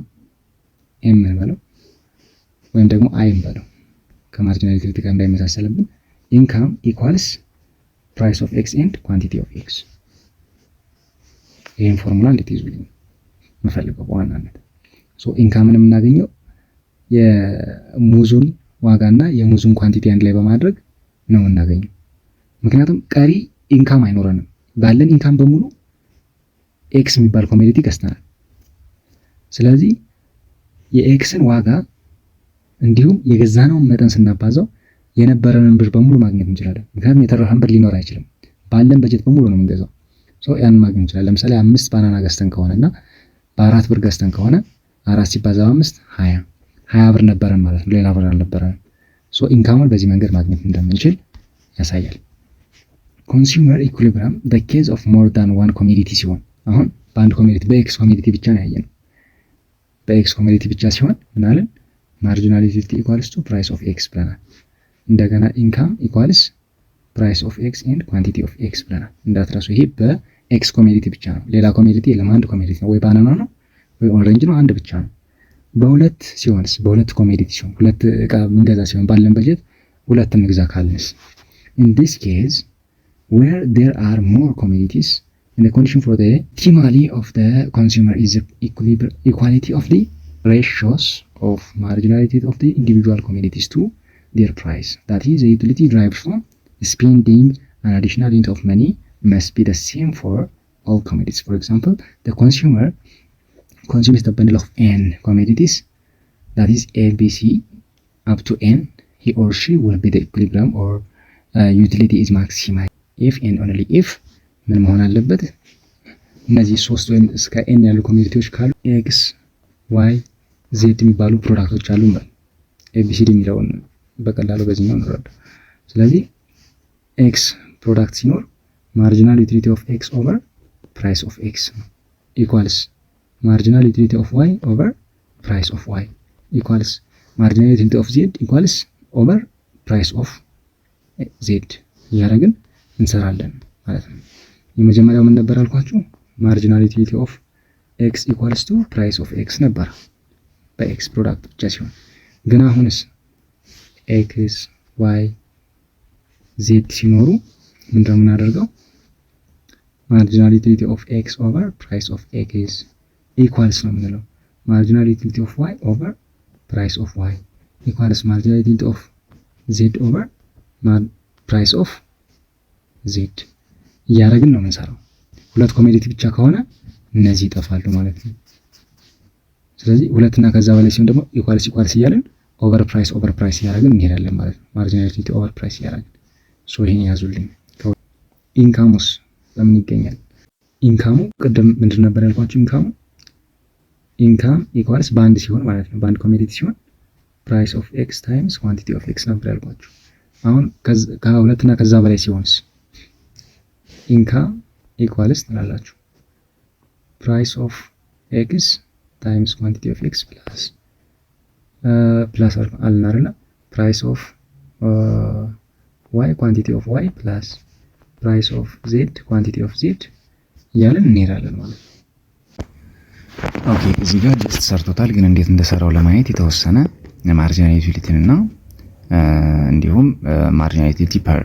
ኤም በለው ወይም ደግሞ አይ በለው ከማርጂናል ዩቲሊቲ ጋር እንዳይመሳሰልብን ኢንካም ኢኳልስ price of x and quantity of x። ይሄን ፎርሙላ እንዴት ይዙልኝ መፈልገው በዋናነት ሶ ኢንካምን የምናገኘው የሙዙን ዋጋና የሙዙን ኳንቲቲ አንድ ላይ በማድረግ ነው የምናገኘው። ምክንያቱም ቀሪ ኢንካም አይኖረንም። ባለን ኢንካም በሙሉ ኤክስ የሚባል ኮሞዲቲ ገዝተናል። ስለዚህ የኤክስን ዋጋ እንዲሁም የገዛነውን መጠን ስናባዛው የነበረንን ብር በሙሉ ማግኘት እንችላለን። ምክንያቱም የተረፈን ብር ሊኖር አይችልም። ባለን በጀት በሙሉ ነው የምንገዛው። ሶ ያን ማግኘት እንችላለን። ለምሳሌ 5 ባናና ገዝተን ከሆነና በ4 ብር ገዝተን ከሆነ 4 ሲባዛ 5 20 ብር ነበረን ማለት ነው። ሌላ ብር አልነበረን። ሶ ኢንካሙን በዚህ መንገድ ማግኘት እንደምንችል ያሳያል። ኮንሱመር ኢኩሊብሪየም the case of more than one commodity ሲሆን አሁን በአንድ ኮሞዲቲ በኤክስ ኮሞዲቲ ብቻ ነው ያየነው። በኤክስ ኮሞዲቲ ብቻ ሲሆን ምናልን ማርጂናል ዩቲሊቲ ኢኳልስ ቱ ፕራይስ ኦፍ ኤክስ ብለናል። እንደገና ኢንካም ኢኳልስ ፕራይስ ኦፍ ኤክስ ኤንድ ኳንቲቲ ኦፍ ኤክስ ብለናል። እንዳትረሱ ይሄ በኤክስ ኮሞዲቲ ብቻ ነው። ሌላ ኮሞዲቲ የለም። አንድ ኮሞዲቲ ነው። ወይ ባናና ነው ወይ ኦሬንጅ ነው። አንድ ብቻ ነው። በሁለት ሲሆንስ በሁለት ኮሞዲቲ ሲሆን ሁለት እቃ ምንገዛ ሲሆን ባለን በጀት ሁለት እንግዛ ካልንስ in this case where there are more commodities and the condition for the optimally of the consumer is the equality of the ratios of marginality of the individual commodities to their price. That is, the utility derived from spending an additional unit of money must be the same for all commodities. For example, the consumer consumes the bundle of n commodities, that is A, B, C up to n. He or she will be the equilibrium or utility is maximized if and only if ምን መሆን አለበት? እነዚህ ሶስት ወይም እስከ ኤን ያሉ ኮሚኒቲዎች ካሉ ኤክስ ዋይ ዜድ የሚባሉ ፕሮዳክቶች አሉ ማለት ኤቢሲዲ የሚለውን በቀላሉ በዚህኛው እንረዳ። ስለዚህ ኤክስ ፕሮዳክት ሲኖር ማርጂናል ዩቲሊቲ ኦፍ ኤክስ ኦቨር ፕራይስ ኦፍ ኤክስ ኢኳልስ ማርጂናል ዩቲሊቲ ኦፍ ዋይ ኦቨር ፕራይስ ኦፍ ዋይ ኢኳልስ ማርጂናል ዩቲሊቲ ኦፍ ዜድ ኢኳልስ ኦቨር ፕራይስ ኦፍ ዜድ እያደረግን እንሰራለን ማለት ነው። የመጀመሪያው ምን ነበር አልኳችሁ? ማርጂናል ዩቲሊቲ ኦፍ ኤክስ ኢኳልስ ቱ ፕራይስ ኦፍ ኤክስ ነበር በኤክስ ፕሮዳክት ብቻ ሲሆን፣ ግን አሁንስ ኤክስ ዋይ ዜድ ሲኖሩ ምንድነው የምናደርገው? ማርጂናል ዩቲሊቲ ኦፍ ኤክስ ኦቨር ፕራይስ ኦፍ ኤክስ ኢኳልስ ነው የምንለው ማርጂናል ዩቲሊቲ ኦፍ ዋይ ኦቨር ፕራይስ ኦፍ ዋይ ኢኳልስ ማርጂናል ዩቲሊቲ ኦፍ ዜድ ኦቨር ፕራይስ ኦፍ ዜድ እያደረግን ነው የምንሰራው። ሁለት ኮሞዲቲ ብቻ ከሆነ እነዚህ ይጠፋሉ ማለት ነው። ስለዚህ ሁለትና ከዛ በላይ ሲሆን ደግሞ ኢኳልስ እያለን ኦቨር ፕራይስ እያደረግን እንሄዳለን ማለት ነው። ማርጂናል ዩቲሊቲ ኦቨር ፕራይስ እያደረግን ይሄን ያዙልኝ። ኢንካሙስ በምን ይገኛል? ኢንካሙ ቅድም ምንድን ነበር ያልኳችሁ? ኢንካም ኢኳልስ በአንድ ሲሆን ማለት ነው፣ በአንድ ኮሞዲቲ ሲሆን ፕራይስ ኦፍ ኤክስ ታይምስ ኳንቲቲ ኦፍ ኤክስ ነበር ያልኳችሁ። አሁን ከሁለትና ከዛ በላይ ሲሆንስ ኢንካም ኢኳልስ ትላላችሁ ፕራይስ ኦፍ ኤክስ ታይምስ ኳንቲቲ ኦፍ ኤክስ ፕላስ አልን አይደለ? ፕራይስ ኦፍ ዋይ ኳንቲቲ ኦፍ ዋይ ፕላስ ፕራይስ ኦፍ ዜድ ኳንቲቲ ኦፍ ዜድ እያለን እንሄዳለን ማለት ነው። ኦኬ እዚህ ጋር ጀስት ሰርቶታል፣ ግን እንዴት እንደሰራው ለማየት የተወሰነ ማርጂናል ዩቲሊቲን እና እንዲሁም ማርጂናል ዩቲሊቲ ፐር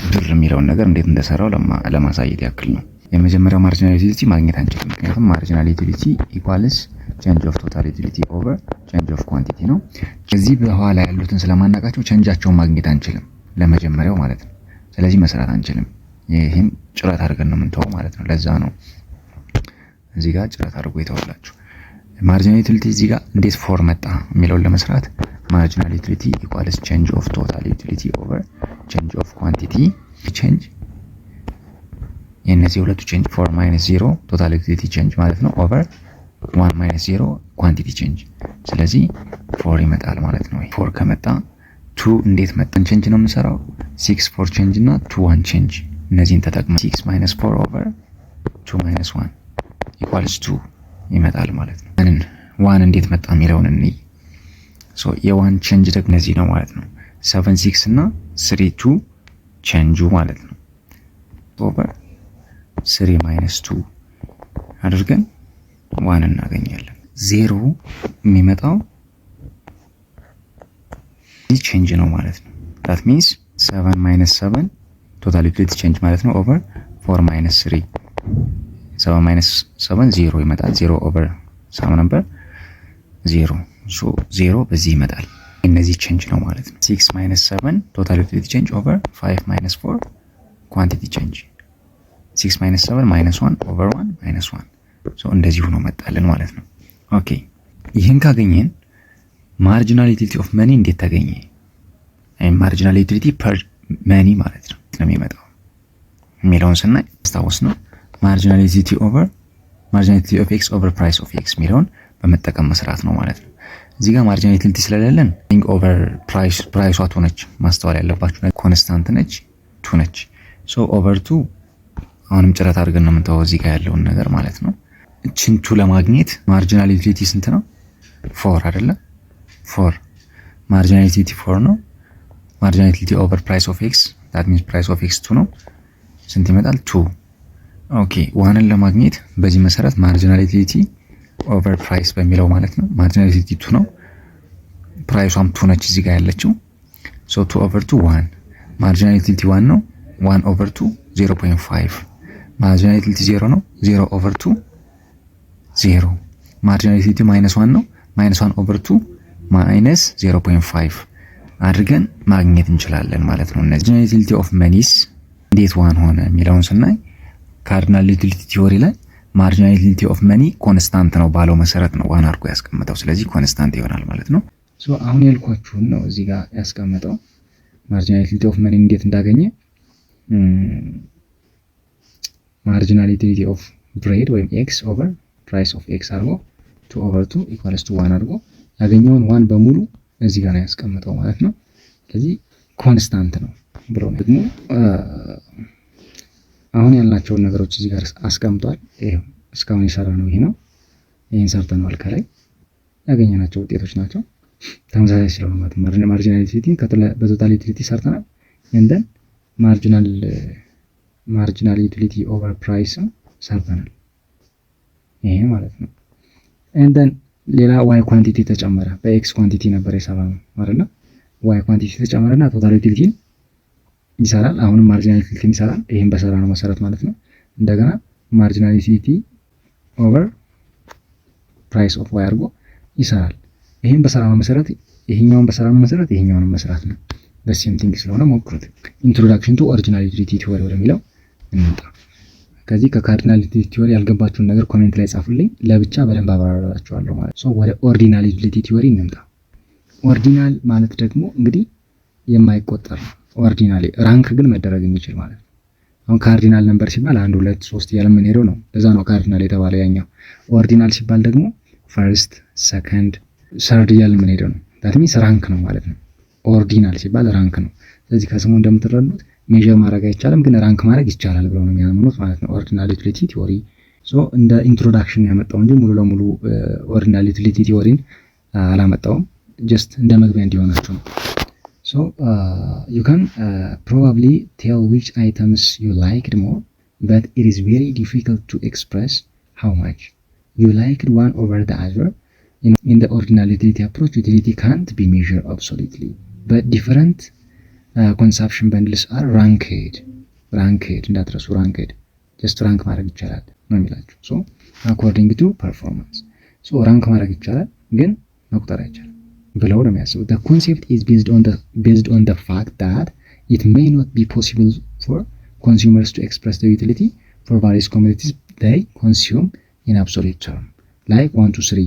ብር የሚለውን ነገር እንዴት እንደሰራው ለማሳየት ያክል ነው። የመጀመሪያው ማርጂናል ዩቲሊቲ ማግኘት አንችልም፣ ምክንያቱም ማርጂናል ዩቲሊቲ ኢኳልስ ቼንጅ ኦፍ ቶታል ዩቲሊቲ ኦቨር ቼንጅ ኦፍ ኳንቲቲ ነው። ከዚህ በኋላ ያሉትን ስለማናውቃቸው ቼንጃቸውን ማግኘት አንችልም፣ ለመጀመሪያው ማለት ነው። ስለዚህ መስራት አንችልም። ይሄም ጭረት አድርገን ነው የምንተወው ማለት ነው። ለዛ ነው እዚህ ጋር ጭረት አድርጎ የተወላችሁ። ማርጂናል ዩቲሊቲ እዚህ ጋር እንዴት ፎር መጣ የሚለውን ለመስራት ማርጂናል ዩቲሊቲ ኢኳልስ ቼንጅ ኦፍ ቶታል ዩቲሊቲ ኦቨር ቼንጅ ኦፍ ኳንቲቲ ቼንጅ የነዚህ ሁለቱ ቼንጅ 4 ማይነስ 0 ቶታል ዩቲሊቲ ቼንጅ ማለት ነው ኦቨር 1 ማይነስ 0 ኳንቲቲ ቼንጅ። ስለዚህ 4 ይመጣል ማለት ነው። 4 ከመጣ 2 እንዴት መጣን? ቼንጅ ነው የምንሰራው 6 4 ቼንጅ እና 2 1 ቼንጅ እነዚህን ተጠቅመን 6 ማይነስ 4 ኦቨር 2 ማይነስ 1 ኢኳልስ 2 ይመጣል ማለት ነው። እንን 1 እንዴት መጣ የሚለውን እንይ። ሶ የ1 ቼንጅ ደግሞ እነዚህ ነው ማለት ነው 7 6 እና 3 2 ቼንጁ ማለት ነው ኦቨር 3 ማይነስ 2 አድርገን 1 እናገኛለን። 0 የሚመጣው ቼንጅ ነው ማለት ነው። that means 7 minus 7 total utility change ማለት ነው over 4 minus 3 7 minus 7 0 ይመጣል። 0 over sum number 0 so 0 በዚህ ይመጣል። እነዚህ ቼንጅ ነው ማለት ነው። 6 minus 7 total utility change over 5 minus 4 quantity change 6 minus 7 minus 1 over 1 minus 1 so እንደዚህ ሆኖ መጣልን ማለት ነው። ኦኬ ይሄን ካገኘን ማርጂናል ዩቲሊቲ ኦፍ መኒ እንዴት ተገኘ? ማርጂናል ዩቲሊቲ ፐር መኒ ማለት ነው የሚመጣው የሚለውን ስናይ አስታውስ ነው ማርጂናል ዩቲሊቲ ኦቨር ማርጂናል ዩቲሊቲ ኦፍ ኤክስ ኦቨር ፕራይስ ኦፍ ኤክስ የሚለውን በመጠቀም መስራት ነው ማለት ነው። እዚህ ጋር ማርጂናል ዩቲሊቲ ስለሌለን ቲንግ ኦቨር ፕራይሷ ቱ ነች። ማስተዋል ያለባችሁ ኮንስታንት ነች፣ ቱ ነች። ሶ ኦቨር ቱ አሁንም ጭረት አድርገን ነው የምንተወው እዚህ ጋር ያለውን ነገር ማለት ነው። ቺንቱ ለማግኘት ማርጂናል ዩቲሊቲ ስንት ነው? 4 አይደለ? 4 ማርጂናል ዩቲሊቲ 4 ነው። ማርጂናል ዩቲሊቲ ኦቨር ፕራይስ ኦፍ ኤክስ that means ፕራይስ ኦፍ ኤክስ 2 ነው። ስንት ይመጣል? 2 ኦኬ። ዋንን ለማግኘት በዚህ መሰረት ማርጂናል ዩቲሊቲ ኦቨር ፕራይስ በሚለው ማለት ነው። ማርጂናል ዩቲሊቲ 2 ነው። ፕራይሷም 2 ነች እዚህ ጋር ያለችው። ሶ 2 ኦቨር 2 1 ማርጂናል ዩቲሊቲ 1 ነው። 1 ኦቨር 2 0.5 ማርጂናል ዩቲሊቲ 0 ነው። 0 ኦቨር 2 0 ማርጂናል ዩቲሊቲ -1 ነው። -1 ኦቨር 2 ማይነስ 0.5 አድርገን ማግኘት እንችላለን ማለት ነው። እነዚህ ማርጂናል ዩቲሊቲ ኦፍ መኒስ እንዴት 1 ሆነ የሚለውን ስናይ ካርዲናል ዩቲሊቲ ቲዮሪ ላይ ማርጂናል ዩቲሊቲ ኦፍ መኒ ኮንስታንት ነው ባለው መሰረት ነው 1 አድርጎ ያስቀመጠው። ስለዚህ ኮንስታንት ይሆናል ማለት ነው። ሶ አሁን ያልኳችሁን ነው እዚህ ጋር ያስቀመጠው። ማርጂናል ዩቲሊቲ ኦፍ መኒ እንዴት እንዳገኘ ማርጂናል ዩቲሊቲ ኦፍ ብሬድ ወይም ኤክስ ኦቨር ፕራይስ ኦፍ ኤክስ አድርጎ 2 ኦቨር 2 ኢኳልስ ቱ 1 አድርጎ ያገኘውን 1 በሙሉ እዚህ ጋር ነው ያስቀመጠው ማለት ነው። ስለዚህ ኮንስታንት ነው ብሎ ደግሞ አሁን ያልናቸውን ነገሮች እዚህ ጋር አስቀምጧል። ይሄው እስካሁን የሰራነው ይሄ ነው። ይሄን ሰርተናል። ከላይ ያገኘናቸው ውጤቶች ናቸው። ተመሳሳይ ስለሆነ ማለት ነው። ማርጂናል ዩቲሊቲ በቶታል ዩቲሊቲ ሰርተናል። እንደን ማርጂናል ዩቲሊቲ ኦቨር ፕራይስ ሰርተናል። ይሄ ማለት ነው። እንደን ሌላ ዋይ ኳንቲቲ ተጨመረ። በኤክስ ኳንቲቲ ነበር የሰራነው አይደል? ዋይ ኳንቲቲ ተጨመረና ቶታል ዩቲሊቲን ይሰራል። አሁንም ማርጂናል ዩቲሊቲን ይሰራል። ይሄን በሰራነው መሰረት ማለት ነው። እንደገና ማርጂናል ዩቲሊቲ ኦቨር ፕራይስ ኦፍ ዋይ አድርጎ ይሰራል። ይሄን በሰራነው መሰረት ይሄኛውን በሰራነው መሰረት ይሄኛውን መስራት ነው። በሴም ቲንግ ስለሆነ ሞክሩት። ኢንትሮዳክሽን ቱ ኦሪጂናል ዩቲሊቲ ቲዮሪ ወደሚለው እንምጣ። ከዚህ ከካርዲናል ዩቲሊቲ ቲዮሪ ያልገባችሁን ነገር ኮሜንት ላይ ጻፉልኝ፣ ለብቻ በደንብ አብራራላችኋለሁ ማለት ነው። ወደ ኦርዲናል ዩቲሊቲ ቲዮሪ እንምጣ። ኦርዲናል ማለት ደግሞ እንግዲህ የማይቆጠር ኦርዲናል ራንክ ግን መደረግ የሚችል ማለት ነው። አሁን ካርዲናል ነምበር ሲባል 1 2 3 እያለ የምንሄደው ነው። ለዛ ነው ካርዲናል የተባለው ያኛው። ኦርዲናል ሲባል ደግሞ ፈርስት ሰከንድ ሰርድ እያለ የምንሄደው ነው። ዳት ሚንስ ራንክ ነው ማለት ነው። ኦርዲናል ሲባል ራንክ ነው። ስለዚህ ከስሙ እንደምትረዱት ሜጀር ማድረግ አይቻልም፣ ግን ራንክ ማድረግ ይቻላል ብለው ነው የሚያምኑት ማለት ነው። ኦርዲናል ዩቲሊቲ ቲዮሪ እንደ ኢንትሮዳክሽን ያመጣው እንጂ ሙሉ ለሙሉ ኦርዲናል ዩቲሊቲ ቲዮሪን አላመጣውም። ጀስት እንደ መግቢያ እንዲሆናችሁ ነው። You can probably tell which items you liked more, but it is very difficult to express how much you liked one over the other. In the ordinal utility approach, utility can't be measured absolutely, but different consumption bundles are ranked እንዳትረሱ፣ ranked just rank ማድረግ ይቻላል ነው የሚላችሁ። according to performance rank ማድረግ ይቻላል ግን መቁጠር አይቻልም ብለው ነው የሚያስቡት። the concept is based on the fact that it may not be possible for consumers to express the utility for various commodities they consume in absolute term like 1 2 3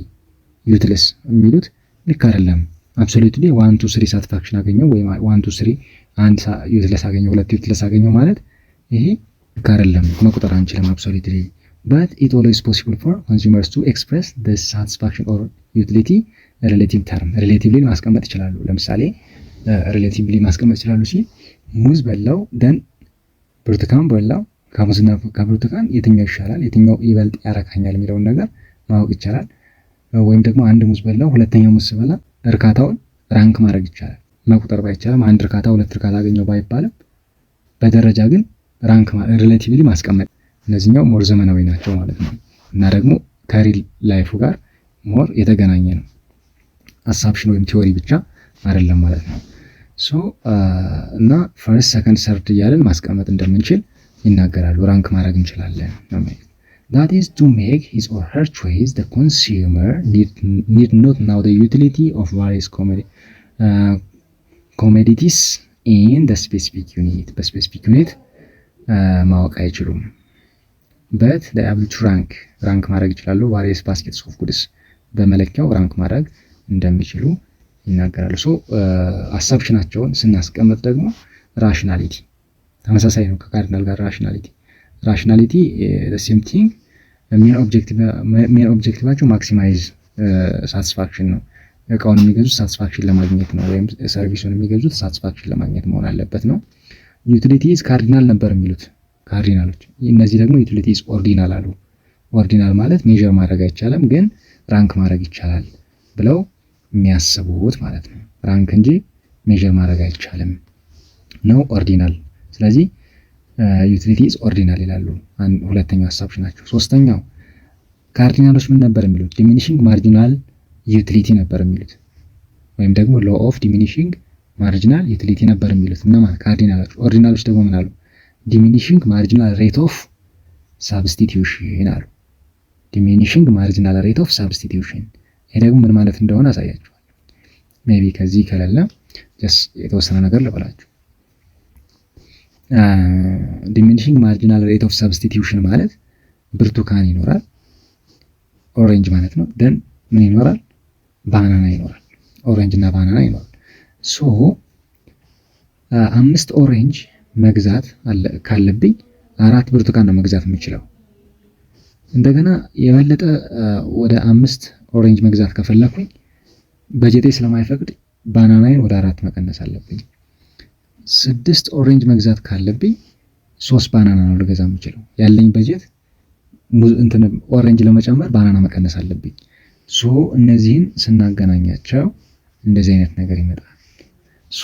ዩቲልስ የሚሉት ልክ አይደለም። አብሶሉትሊ 1 2 3 ሳቲስፋክሽን አገኘው ወይ 1 2 3 አንድ ዩቲልስ አገኘው 2 ዩቲልስ አገኘው ማለት ይሄ ልክ አይደለም፣ መቁጠር አንችልም አብሶሉትሊ። but it always possible for consumers to express the satisfaction or utility relative term relatively ማስቀመጥ ይችላሉ። ለምሳሌ relatively ማስቀመጥ ይችላሉ ሲል ሙዝ በላው ደን ብርቱካን በላው፣ ከሙዝና ከብርቱካን የትኛው ይሻላል የትኛው ይበልጥ ያረካኛል የሚለውን ነገር ማወቅ ይቻላል። ወይም ደግሞ አንድ ሙዝ በላው ሁለተኛው ሙዝ በላ እርካታውን ራንክ ማድረግ ይቻላል። መቁጠር ባይቻልም አንድ እርካታ ሁለት እርካታ አገኘው ባይባልም በደረጃ ግን ራንክ ሪሌቲቭሊ ማስቀመጥ፣ እነዚህኛው ሞር ዘመናዊ ናቸው ማለት ነው እና ደግሞ ከሪል ላይፉ ጋር ሞር የተገናኘ ነው። አሳምፕሽን ወይም ቲዮሪ ብቻ አይደለም ማለት ነው። እና ፈርስት ሰከንድ ሰርድ እያለን ማስቀመጥ እንደምንችል ይናገራሉ። ራንክ ማድረግ እንችላለን ነው ማለት that is to make his or her choice. The consumer need not know the utility of various commodities in the specific unit. በስፔሲፊክ ዩኒት ማወቅ አይችሉም። but they are able to rank ማድረግ ይችላሉ። various baskets of goods በመለኪያው ራንክ ማድረግ እንደሚችሉ ይናገራሉ። አሳምፕሽናቸውን ስናስቀምጥ ደግሞ ራሽናሊቲ ተመሳሳይ ነው ከካርዲናል ጋር። ራሽናሊቲ the same thing ሜን ኦብጀክቲቫቸው ማክሲማይዝ ሳቲስፋክሽን ነው። እቃውን የሚገዙት ሳቲስፋክሽን ለማግኘት ነው፣ ወይም ሰርቪሱን የሚገዙት ሳቲስፋክሽን ለማግኘት መሆን አለበት ነው። ዩቲሊቲስ ካርዲናል ነበር የሚሉት ካርዲናሎች፣ እነዚህ ደግሞ ዩቲሊቲስ ኦርዲናል አሉ። ኦርዲናል ማለት ሜዥር ማድረግ አይቻልም ግን ራንክ ማድረግ ይቻላል ብለው የሚያስቡት ማለት ነው። ራንክ እንጂ ሜዥር ማድረግ አይቻልም ነው ኦርዲናል። ስለዚህ ዩቲሊቲ ኢዝ ኦርዲናል ይላሉ። ሁለተኛው ሀሳቦች ናቸው። ሶስተኛው ካርዲናሎች ምን ነበር የሚሉት? ዲሚኒሽንግ ማርጂናል ዩቲሊቲ ነበር የሚሉት ወይም ደግሞ ሎ ኦፍ ዲሚኒሽንግ ማርጂናል ዩቲሊቲ ነበር የሚሉት እነማን? ካርዲናሎች። ኦርዲናሎች ደግሞ ምን አሉ? ዲሚኒሽንግ ማርጂናል ሬት ኦፍ ሳብስቲቲዩሽን አሉ። ዲሚኒሽንግ ማርጂናል ሬት ኦፍ ሳብስቲቲዩሽን። ይሄ ደግሞ ምን ማለት እንደሆነ አሳያችኋል። ሜቢ ከዚህ ከሌለ የተወሰነ ነገር ልበላችሁ። ዲሚኒሽንግ ማርጂናል ሬት ኦፍ ሳብስቲቲዩሽን ማለት ብርቱካን ይኖራል፣ ኦሬንጅ ማለት ነው። ደን ምን ይኖራል? ባናና ይኖራል። ኦሬንጅ እና ባናና ይኖራል። ሶ 5 ኦሬንጅ መግዛት ካለብኝ 4 ብርቱካን ነው መግዛት የምችለው። እንደገና የበለጠ ወደ 5 ኦሬንጅ መግዛት ከፈለኩኝ በጀቴ ስለማይፈቅድ ባናናይን ወደ 4 መቀነስ አለብኝ። 6 ኦሬንጅ መግዛት ካለብኝ 3 ባናና ነው ልገዛ የምችለው። ያለኝ በጀት ኦሬንጅ ለመጨመር ባናና መቀነስ አለብኝ። ሶ እነዚህን ስናገናኛቸው እንደዚህ አይነት ነገር ይመጣል። ሶ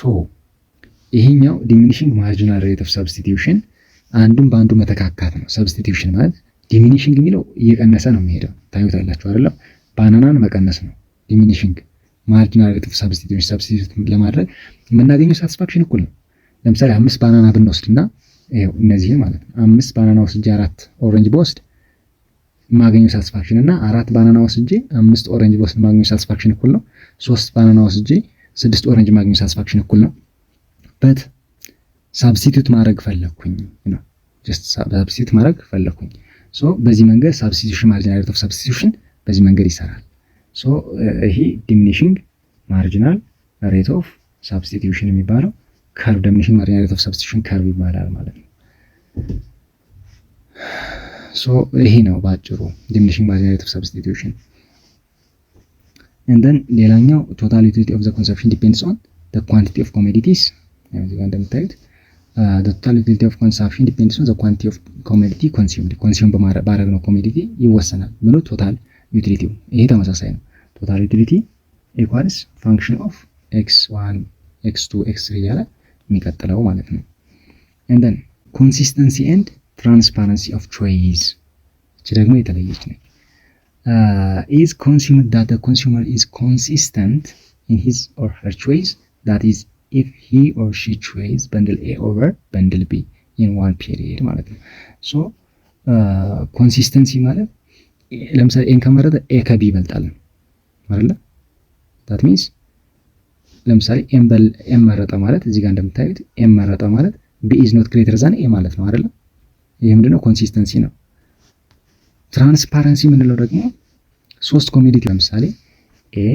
ይሄኛው ዲሚኒሽንግ ማርጂናል ሬት ኦፍ ሰብስቲቲዩሽን አንዱን በአንዱ መተካካት ነው። ሰብስቲቲዩሽን ማለት ዲሚኒሽንግ የሚለው እየቀነሰ ነው የሚሄደው። ታዩታላችሁ አይደለም? ባናናን መቀነስ ነው ዲሚኒሽንግ። ማርጂናል ሬት ኦፍ ሰብስቲቲዩሽን ሰብስቲቲዩት ለማድረግ የምናገኘው ሳቲስፋክሽን እኩል ነው። ለምሳሌ 5 ባናና ብንወስድና ይሄው እነዚህን ማለት ነው 5 ባናና ወስጄ 4 ኦሬንጅ በወስድ የማገኘው ሳቲስፋክሽን እና 4 ባናና ወስጄ 5 ኦሬንጅ በወስድ የማገኘው ሳቲስፋክሽን እኩል ነው። 3 ባናና ወስጄ 6 ኦሬንጅ የማገኘው ሳቲስፋክሽን እኩል ነው። በት ሳብስቲቲዩት ማድረግ ፈለኩኝ ነው ጀስት ሳብስቲቲዩት ማድረግ ፈለኩኝ። ሶ በዚህ መንገድ ሳብስቲቲዩሽን ማርጂናል ሬት ኦፍ ሳብስቲቲዩሽን በዚህ መንገድ ይሰራል። ሶ ይሄ ዲሚኒሽንግ ማርጂናል ሬት ኦፍ ሳብስቲቲዩሽን የሚባለው ከርቭ ዲሚኒሽንግ ማርጂናል ሬት ኦፍ ሳብስቲቲዩሽን ከርቭ ይባላል ማለት ነው። ሶ ይሄ ነው ባጭሩ ዲሚኒሽንግ ማርጂናል ሬት ኦፍ ሳብስቲቲዩሽን። and then ሌላኛው ቶታል ዩቲሊቲ ኦፍ ዘ ኮንሰፕሽን ዲፔንድስ ኦን ዘ ኳንቲቲ ኦፍ ኮሞዲቲስ። እዚህ ጋር እንደምታዩት the total utility of consumption depends on the quantity of commodity consumed. ኮንሱም ባደረግነው ኮሞዲቲ ይወሰናል ምኑ ቶታል ዩቲሊቲው። ይሄ ተመሳሳይ ነው። ቶታል ዩቲሊቲ ኢኳልስ ፋንክሽን ኦፍ x1 x2 x3 እያለ የሚቀጥለው ማለት ነው። and then consistency and transparency of choice እቺ ደግሞ የተለየች ነች። is consumed that the consumer is consistent in his or her choice, that is if he or she choose bundle A over bundle B in one period ማለት ነው። ሶ ኮንሲስተንሲ ማለት ለምሳሌ ኤን ከመረጠ ኤ ከቢ ይበልጣል አይደል? that means ለምሳሌ ኤም መረጠ ማለት እዚህ ጋር እንደምታዩት ኤም መረጠ ማለት B is not greater than A ማለት ነው አይደል? ይሄ ምንድነው? ኮንሲስተንሲ ነው። ትራንስፓረንሲ የምንለው ደግሞ 3 ኮሞዲቲ ለምሳሌ ኤ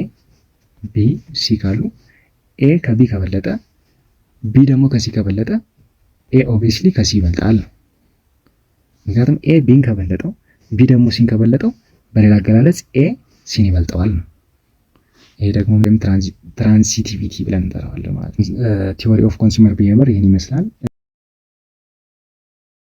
ቢ ሲ ካሉ ኤ ከቢ ከበለጠ ቢ ደግሞ ከሲ ከበለጠ ኤ ኦብቪየስሊ ከሲ ይበልጣል። ምክንያቱም ኤ ቢን ከበለጠው ቢ ደግሞ ሲን ከበለጠው በሌላ አገላለጽ ኤ ሲን ይበልጠዋል ነው። ይሄ ደግሞ ትራንሲቲቪቲ ብለን እንጠራዋለን ማለት ነው። ቲዎሪ ኦፍ ኮንሱመር ቢሄቪየር ይሄን ይመስላል።